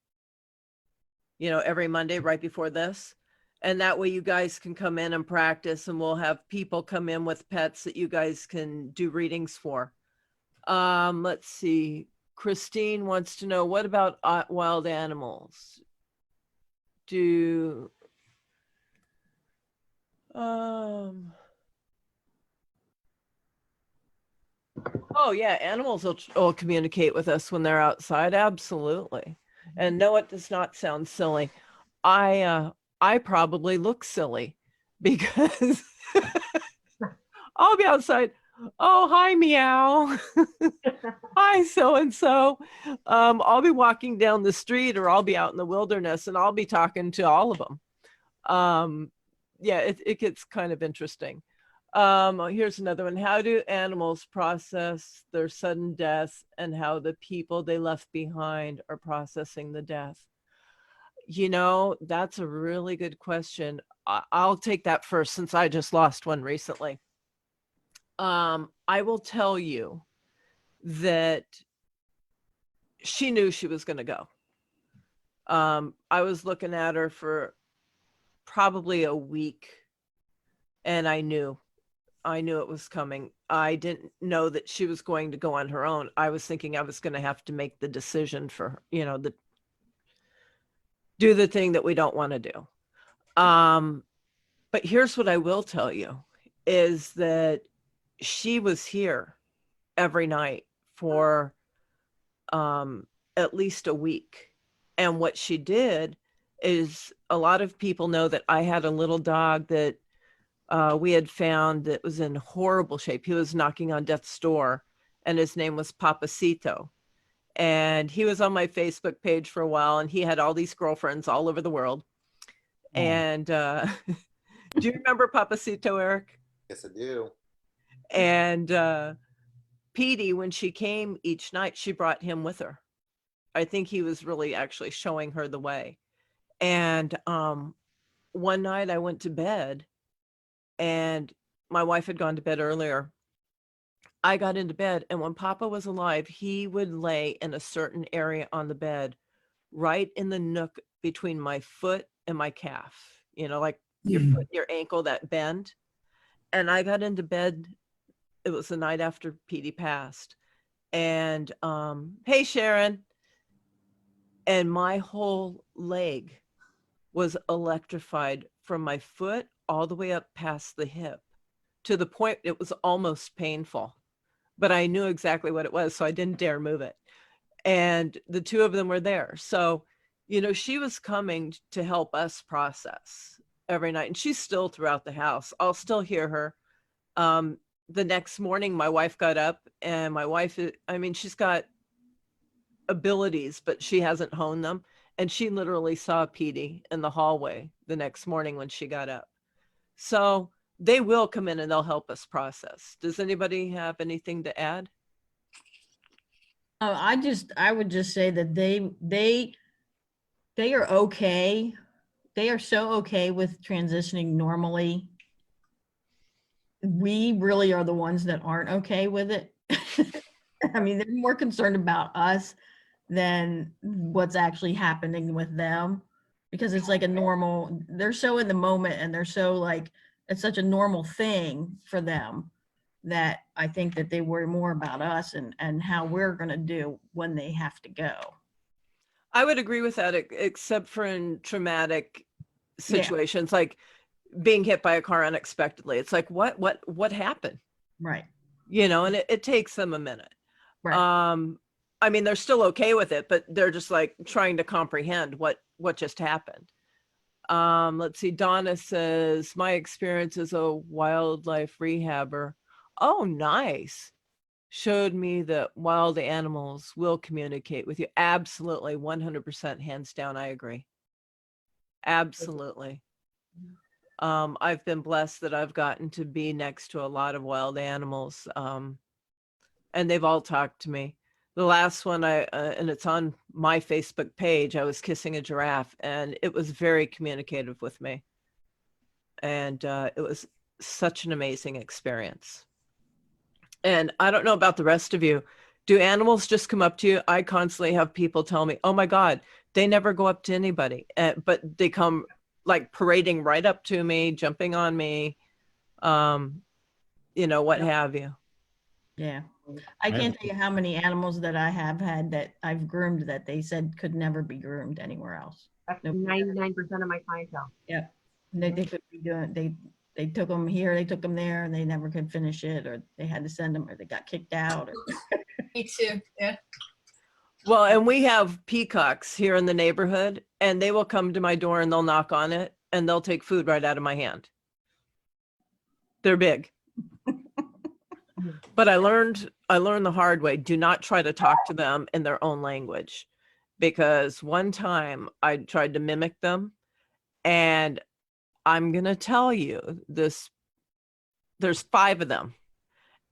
you know, every Monday right before this. And that way you guys can come in and practice, and we'll have people come in with pets that you guys can do readings for. Let's see. Christine wants to know, what about wild animals? Oh yeah, animals will communicate with us when they're outside. Absolutely. And no, it does not sound silly. I probably look silly because I'll be outside. Oh, hi, meow. Hi, so-and-so. I'll be walking down the street or I'll be out in the wilderness and I'll be talking to all of them. Yeah, it gets kind of interesting. Here's another one. How do animals process their sudden death and how the people they left behind are processing the death? You know, that's a really good question. I'll take that first since I just lost one recently. I will tell you that she knew she was going to go. I was looking at her for probably a week and I knew it was coming. I didn't know that she was going to go on her own. I was thinking I was going to have to make the decision for her, you know, do the thing that we don't want to do. But here's what I will tell you is that she was here every night for at least a week. And what she did is, a lot of people know that I had a little dog that we had found that was in horrible shape. He was knocking on death's door, and his name was Papacito. And he was on my Facebook page for a while, and he had all these girlfriends all over the world. Oh. And do you remember Papacito, Eric? Yes, I do. And Petey, when she came each night, she brought him with her. I think he was really actually showing her the way. And one night I went to bed, and my wife had gone to bed earlier. I got into bed, and when Papa was alive, he would lay in a certain area on the bed, right in the nook between my foot and my calf, you know, like your foot, your ankle, that bend. And I got into bed. It was the night after Petey passed. And hey, Sharon. And my whole leg was electrified from my foot all the way up past the hip, to the point it was almost painful. But I knew exactly what it was, so I didn't dare move it. And the two of them were there. So, you know, she was coming to help us process every night. And she's still throughout the house. I'll still hear her. The next morning, my wife got up, and my wife, I mean, she's got abilities, but she hasn't honed them. And she literally saw Petey in the hallway the next morning when she got up. So they will come in and they'll help us process. Does anybody have anything to add? I would just say that they are okay. They are so okay with transitioning normally. We really are the ones that aren't okay with it. I mean, they're more concerned about us than what's actually happening with them, because it's like a normal, they're so in the moment, and they're so like, it's such a normal thing for them, that I think that they worry more about us and how we're going to do when they have to go. I would agree with that, except for in traumatic situations, like being hit by a car unexpectedly. It's like, what happened? Right. You know, and it takes them a minute. Right. I mean, they're still okay with it, but they're just like trying to comprehend what just happened. Let's see. Donna says, my experience as a wildlife rehabber. Oh, nice. Showed me that wild animals will communicate with you. Absolutely. 100%. Hands down. I agree. Absolutely. I've been blessed that I've gotten to be next to a lot of wild animals. And they've all talked to me. The last one, and it's on my Facebook page, I was kissing a giraffe, and it was very communicative with me. And it was such an amazing experience. And I don't know about the rest of you. Do animals just come up to you? I constantly have people tell me, oh my God, they never go up to anybody, but they come like parading right up to me, jumping on me, you know, what have you. Yeah. I can't tell you how many animals that I have had that I've groomed that they said could never be groomed anywhere else. That's Nope. 99% of my clientele. Yeah. They could be doing, they took them here, they took them there, and they never could finish it, or they had to send them, or they got kicked out. Me too. Yeah. Well, and we have peacocks here in the neighborhood, and they will come to my door and they'll knock on it, and they'll take food right out of my hand. They're big. But I learned the hard way. Do not try to talk to them in their own language, because one time I tried to mimic them, and I'm going to tell you this, there's 5 of them,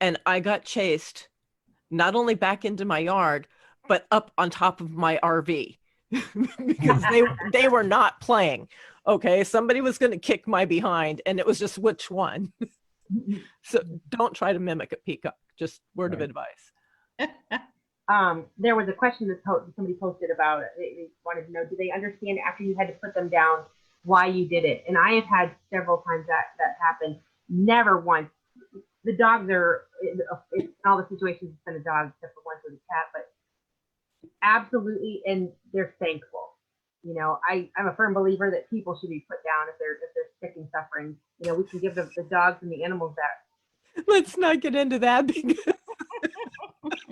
and I got chased not only back into my yard, but up on top of my RV because they were not playing. Okay. Somebody was going to kick my behind, and it was just which one. So don't try to mimic a peacock, just word of advice. There was a question that somebody posted about it. They wanted to know, do they understand after you had to put them down why you did it? And I have had several times that happened. Never once. The dogs are, in all the situations, it's been a dog except for once with a cat, but absolutely, and they're thankful. You know, I'm a firm believer that people should be put down if they're sick and suffering. You know, we can give the dogs and the animals that. Let's not get into that because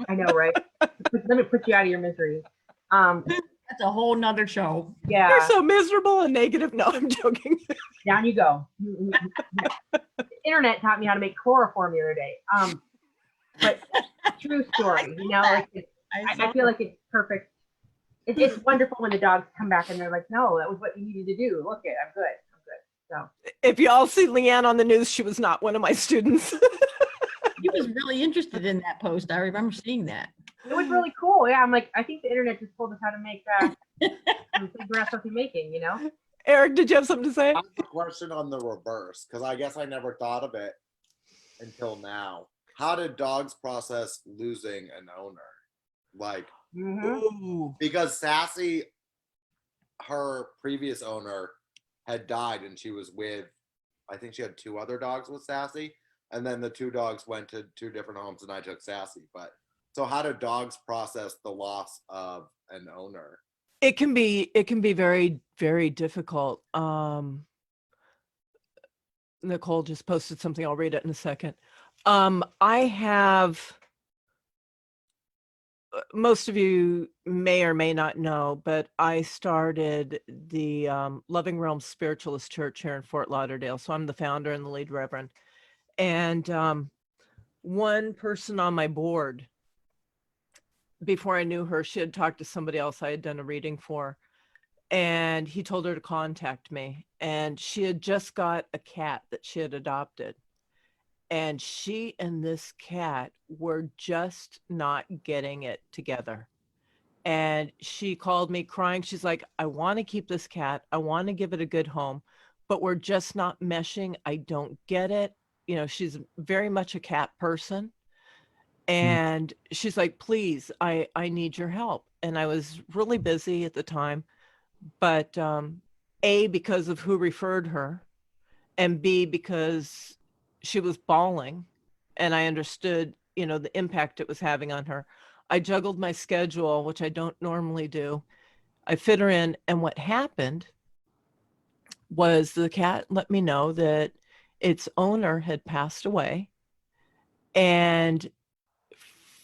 I know, right? Let me put you out of your misery. That's a whole nother show. Yeah. you're so miserable and negative. No, I'm joking. Down you go. internet taught me how to make chloroform the other day. But true story, you know, like I feel like it's perfect. It's wonderful when the dogs come back and they're like, no, that was what you needed to do. Look it, I'm good. So If you all see Leanne on the news, she was not one of my students. He was really interested in that post. I remember seeing that. it was really cool. Yeah, I'm like, I think the internet just told us how to make figure out something making, you know? Eric, did you have something to say? I have a question on the reverse, because I guess I never thought of it until now. How did dogs process losing an owner? Like, Ooh. because Sassy, her previous owner, had died and she was with, I think she had 2 other dogs with Sassy. And then the 2 dogs went to 2 different homes and I took Sassy. But so how do dogs process the loss of an owner? It can be very, very difficult. Nicole just posted something. I'll read it in a second. I have, most of you may or may not know, but I started the Loving Realms Spiritualist Church here in Fort Lauderdale. So I'm the founder and the lead reverend. And one person on my board, before I knew her, she had talked to somebody else I had done a reading for. And he told her to contact me. And she had just got a cat that she had adopted. And she and this cat were just not getting it together. And she called me crying. She's like, I want to keep this cat. I want to give it a good home, but we're just not meshing. I don't get it. You know, she's very much a cat person. And she's like, please, I need your help. And I was really busy at the time, but A, because of who referred her, and B, because she was bawling and I understood, you know, the impact it was having on her. I juggled my schedule, which I don't normally do. I fit her in. And what happened was the cat let me know that its owner had passed away. And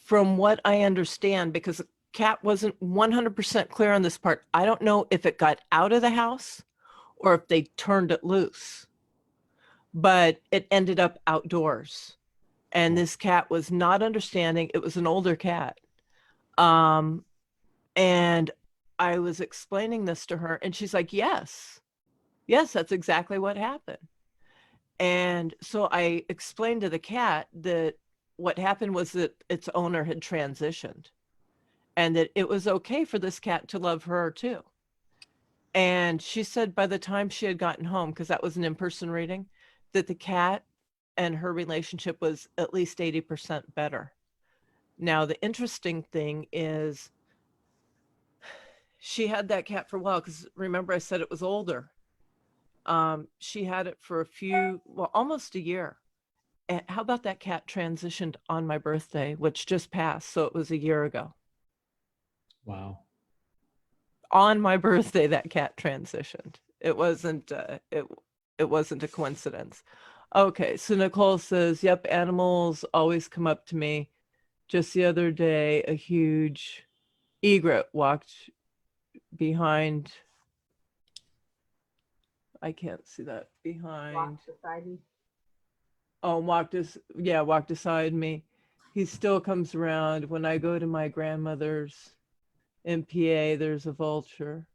from what I understand, because the cat wasn't 100% clear on this part, I don't know if it got out of the house or if they turned it loose, but it ended up outdoors. And this cat was not understanding. It was an older cat. And I was explaining this to her and she's like, yes, that's exactly what happened. And so I explained to the cat that what happened was that its owner had transitioned and that it was okay for this cat to love her too. And she said by the time she had gotten home, because that was an in-person reading, that the cat and her relationship was at least 80% better. Now, the interesting thing is she had that cat for a while, because remember I said it was older. She had it for almost a year. And how about that cat transitioned on my birthday, which just passed, so it was a year ago. Wow. On my birthday, that cat transitioned. It wasn't it wasn't a coincidence. Okay, so Nicole says, yep, animals always come up to me. Just the other day, a huge egret walked behind. I can't see that. Behind. Walk beside me. Oh, walked beside me. He still comes around. When I go to my grandmother's in PA, there's a vulture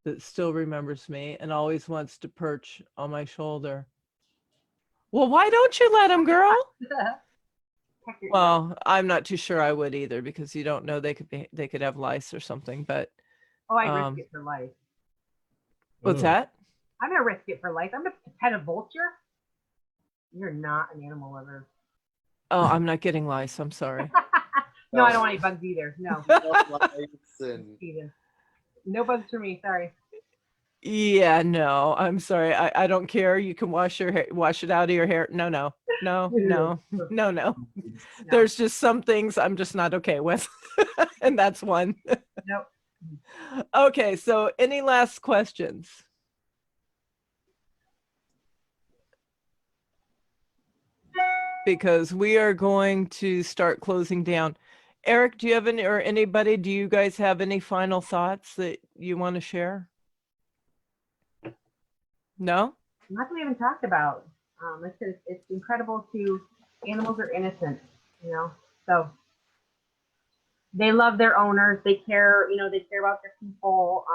that still remembers me and always wants to perch on my shoulder. Well, why don't you let him, girl? Well, I'm not too sure I would either, because you don't know, they could have lice or something, but Oh, I risk it for life. what's Oh. that? I'm gonna risk it for life. I'm gonna pet a vulture. You're not an animal lover. Oh, I'm not getting lice. I'm sorry. No, I don't want any bugs either. No. And Steven. No bugs for me. Sorry. Yeah, no, I'm sorry. I don't care. You can wash your hair, wash it out of your hair. No. There's just some things I'm just not okay with. And that's one. Nope. Okay, so any last questions? Because we are going to start closing down. Eric, do you have any, or anybody, do you guys have any final thoughts that you want to share? No? Nothing we haven't talked about. It's incredible to, animals are innocent, so they love their owners. They care, they care about their people.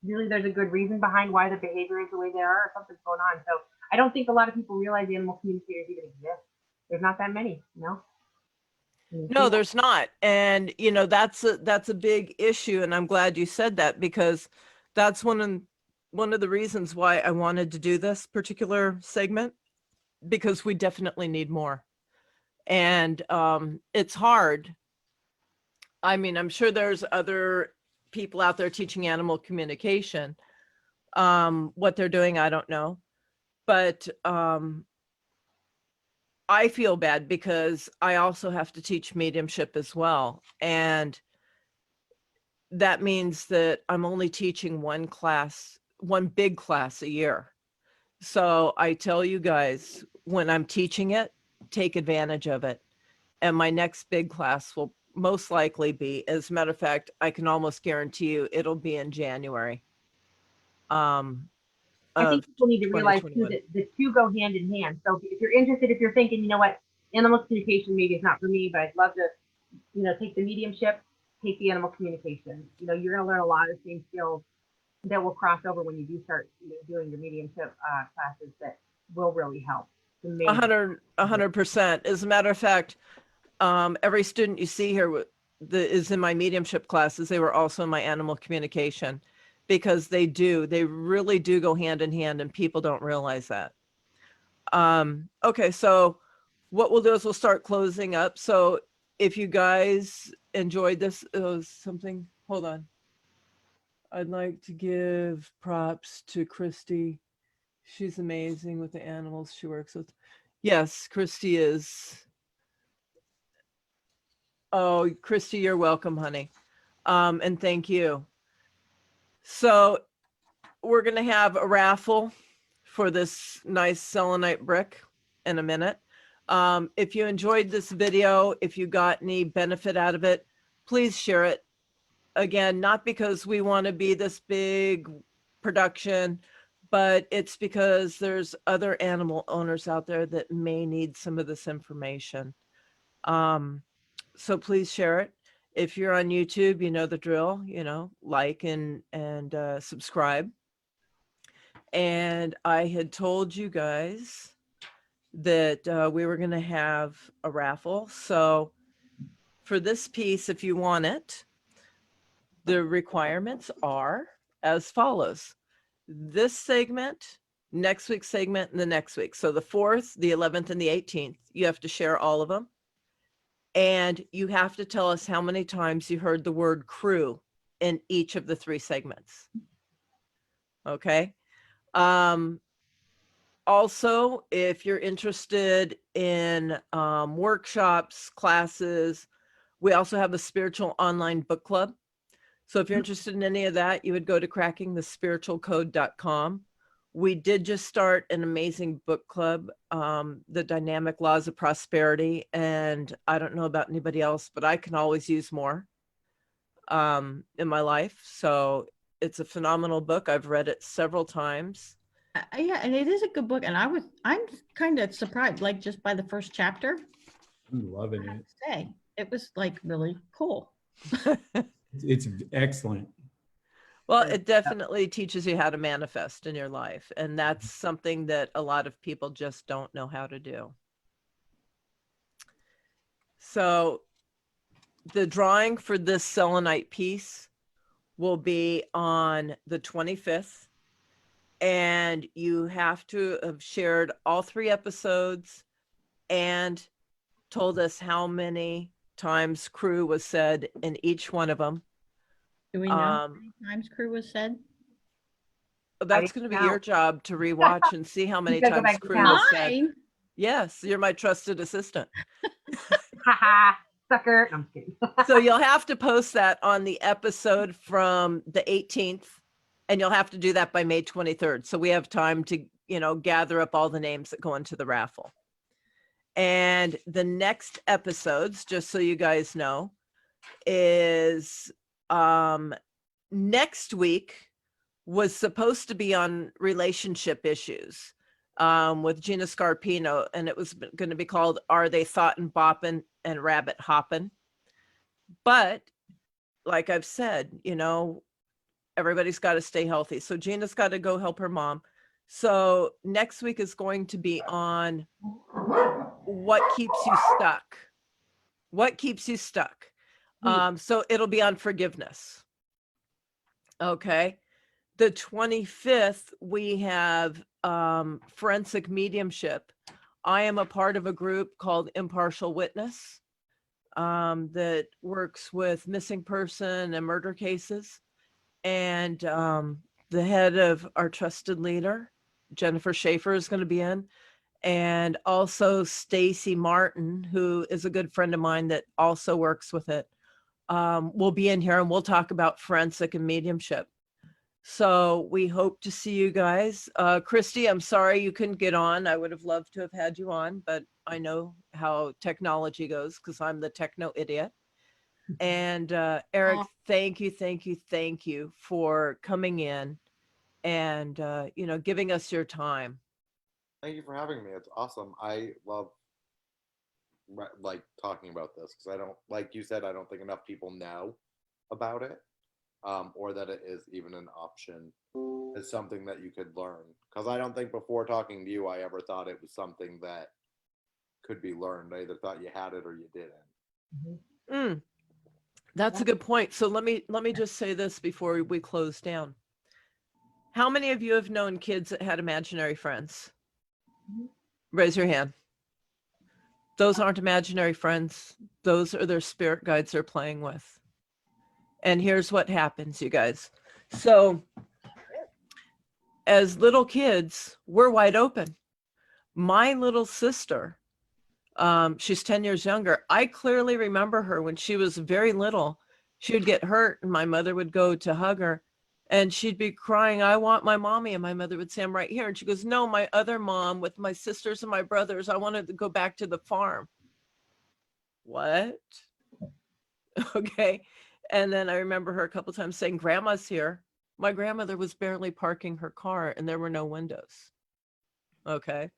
Really, there's a good reason behind why the behavior is the way they are, or something's going on. So I don't think a lot of people realize animal communicators even exist. There's not that many, No, there's not. And, that's a big issue. And I'm glad you said that, because that's one of the reasons why I wanted to do this particular segment, because we definitely need more. And it's hard. I mean, I'm sure there's other people out there teaching animal communication. What they're doing, I don't know. But I feel bad because I also have to teach mediumship as well. And that means that I'm only teaching one big class a year. So I tell you guys, when I'm teaching it, take advantage of it. And my next big class will most likely be, as a matter of fact, I can almost guarantee you it'll be in January. I think people need to realize too that the two go hand in hand. So if you're interested, if you're thinking, you know what, animal communication maybe is not for me, but I'd love to, take the mediumship, take the animal communication. You're going to learn a lot of the same skills that will cross over when you do start doing your mediumship classes that will really help. 100%. As a matter of fact, every student you see here is in my mediumship classes. They were also in my animal communication, because they really do go hand in hand, and people don't realize that. Okay, so what we'll do is we'll start closing up. So if you guys enjoyed this, hold on. I'd like to give props to Christy. She's amazing with the animals she works with. Yes, Christy is. Oh, Christy, you're welcome, honey. And thank you. So we're going to have a raffle for this nice selenite brick in a minute. If you enjoyed this video, if you got any benefit out of it, please share it. Again, not because we want to be this big production, but it's because there's other animal owners out there that may need some of this information. So please share it. If you're on YouTube, you know the drill, like and subscribe. And I had told you guys that we were going to have a raffle. So for this piece, if you want it, the requirements are as follows. This segment, next week's segment, and the next week. So the 4th, the 11th, and the 18th, you have to share all of them. And you have to tell us how many times you heard the word crew in each of the 3 segments. Okay. Also, if you're interested in workshops, classes, we also have a spiritual online book club. So if you're interested in any of that, you would go to crackingthespiritualcode.com. We did just start an amazing book club, The Dynamic Laws of Prosperity. And I don't know about anybody else, but I can always use more in my life. So it's a phenomenal book. I've read it several times. Yeah, and it is a good book. And I'm kind of surprised, like just by the first chapter. I'm loving it. Say it was like really cool. It's excellent. Well, it definitely teaches you how to manifest in your life. And that's something that a lot of people just don't know how to do. So the drawing for this selenite piece will be on the 25th. And you have to have shared all 3 episodes and told us how many times crew was said in each one of them. Do we know how many times crew was said? That's going to be your job to rewatch and see how many times crew was said. Mine? Yes, you're my trusted assistant. Haha, sucker. I'm kidding. So you'll have to post that on the episode from the 18th, and you'll have to do that by May 23rd. So we have time to, gather up all the names that go into the raffle. And the next episodes, just so you guys know, is next week was supposed to be on relationship issues. with Gina Scarpino, and it was going to be called Are They Thoughtin' Boppin' and Rabbit Hoppin'? But like I've said, everybody's got to stay healthy. So Gina's got to go help her mom. So next week is going to be on what keeps you stuck. What keeps you stuck? So it'll be on forgiveness. Okay. The 25th, we have forensic mediumship. I am a part of a group called Impartial Witness that works with missing person and murder cases. And the head of our trusted leader, Jennifer Schaefer, is going to be in. And also Stacy Martin, who is a good friend of mine that also works with it, will be in here, and we'll talk about forensic and mediumship. So we hope to see you guys. Christy, I'm sorry you couldn't get on. I would have loved to have had you on, but I know how technology goes because I'm the techno idiot. And Eric, thank you for coming in and giving us your time. Thank you for having me. It's awesome. I love like talking about this because I don't, like you said, I don't think enough people know about it, or that it is even an option. It's something that you could learn. Because I don't think before talking to you, I ever thought it was something that could be learned. I either thought you had it or you didn't. That's a good point. So let me just say this before we close down. How many of you have known kids that had imaginary friends? Raise your hand. Those aren't imaginary friends. Those are their spirit guides they're playing with. And here's what happens, you guys. So as little kids, we're wide open. My little sister, she's 10 years younger. I clearly remember her when she was very little. She would get hurt and my mother would go to hug her and she'd be crying, I want my mommy. And my mother would say, I'm right here. And she goes, no, my other mom with my sisters and my brothers, I wanted to go back to the farm. What? Okay. And then I remember her a couple times saying, Grandma's here. My grandmother was barely parking her car and there were no windows. Okay.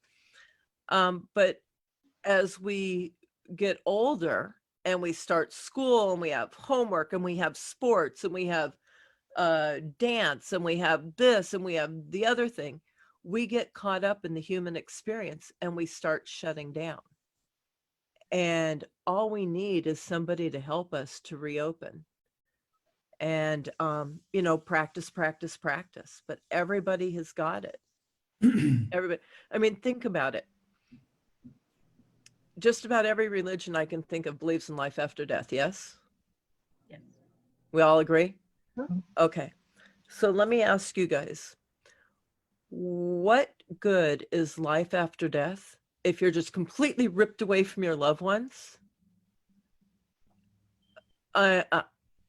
But as we get older and we start school and we have homework and we have sports and we have dance and we have this and we have the other thing, we get caught up in the human experience and we start shutting down. And all we need is somebody to help us to reopen. And, practice, but everybody has got it. Everybody, I mean, think about it. Just about every religion I can think of believes in life after death. Yes? Yes. We all agree? Mhm. Okay. So let me ask you guys, what good is life after death if you're just completely ripped away from your loved ones?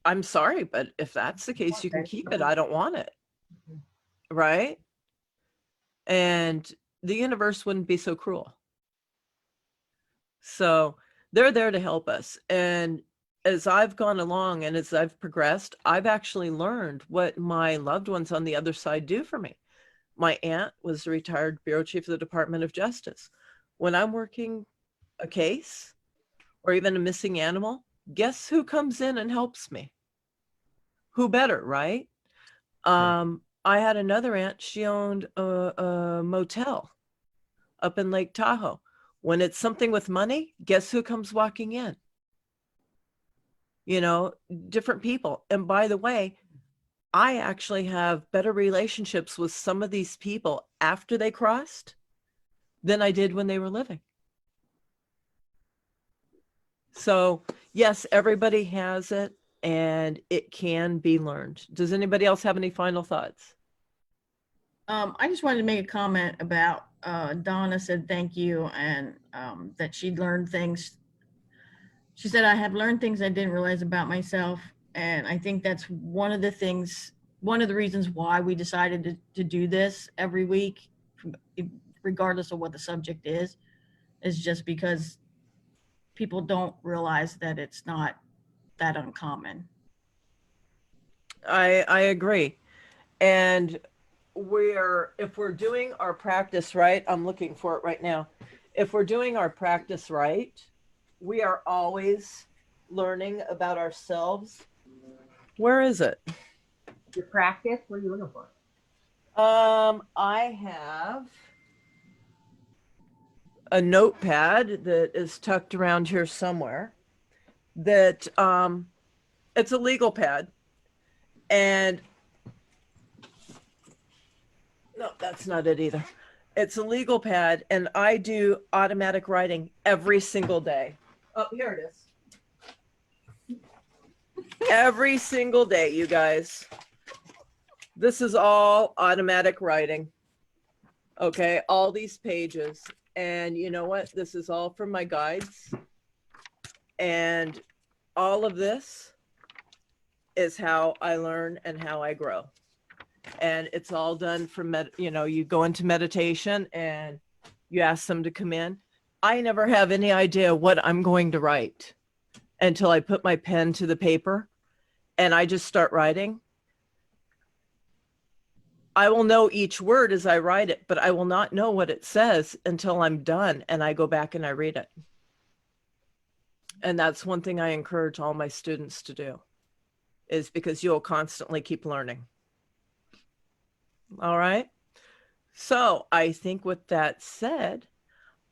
I'm sorry, but if that's the case, you can keep it. I don't want it. Right? And the universe wouldn't be so cruel. So they're there to help us. And as I've gone along and as I've progressed, I've actually learned what my loved ones on the other side do for me. My aunt was the retired bureau chief of the Department of Justice. When I'm working a case or even a missing animal, guess who comes in and helps me? Who better, right? I had another aunt, she owned a motel up in Lake Tahoe. When it's something with money, guess who comes walking in? Different people. And by the way, I actually have better relationships with some of these people after they crossed than I did when they were living. So yes, everybody has it and it can be learned. Does anybody else have any final thoughts? I just wanted to make a comment about Donna said thank you and that she'd learned things. She said, I have learned things I didn't realize about myself. And I think that's one of the reasons why we decided to do this every week, regardless of what the subject is just because people don't realize that it's not that uncommon. I agree. And if we're doing our practice right, I'm looking for it right now. If we're doing our practice right, we are always learning about ourselves. Where is it? Your practice. What are you looking for? I have a notepad that is tucked around here somewhere that it's a legal pad. And no, that's not it either. It's a legal pad, and I do automatic writing every single day. Oh, here it is. Every single day, you guys. This is all automatic writing. Okay, all these pages. And you know what? This is all from my guides. And all of this is how I learn and how I grow. And it's all done from, you go into meditation and you ask them to come in. I never have any idea what I'm going to write until I put my pen to the paper and I just start writing. I will know each word as I write it, but I will not know what it says until I'm done and I go back and I read it. And that's one thing I encourage all my students to do, is because you'll constantly keep learning. All right. So I think with that said,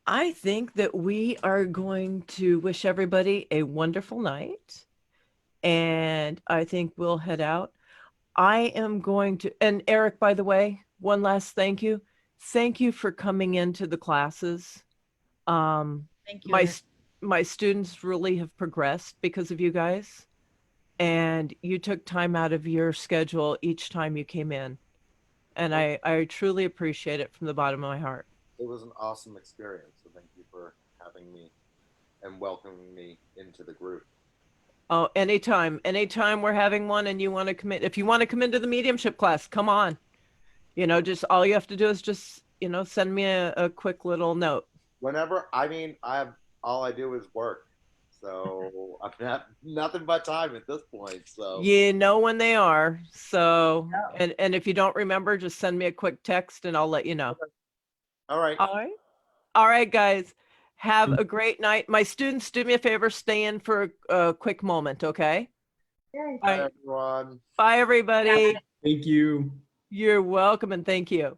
I think that we are going to wish everybody a wonderful night. And I think we'll head out. I am going to, and Eric, by the way, one last thank you. Thank you for coming into the classes. Thank you. Eric. My students really have progressed because of you guys. And you took time out of your schedule each time you came in. And I truly appreciate it from the bottom of my heart. It was an awesome experience. So thank you for having me and welcoming me into the group. Oh, anytime we're having one and you want to come in, if you want to come into the mediumship class, come on. Just all you have to do is just, send me a quick little note. Whenever, all I do is work. So I've got nothing but time at this point. So You know when they are. So, and if you don't remember, just send me a quick text and I'll let you know. all right. All right. All right, guys. Have a great night. My students, do me a favor, stay in for a quick moment, okay? Yay. Bye, Bye. everyone. Bye, everybody. Thank you. You're welcome and thank you.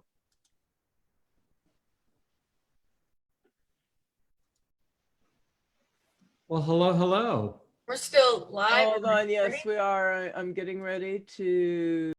Well, hello, hello. We're still live. Hold on. Yes, we are. I'm getting ready to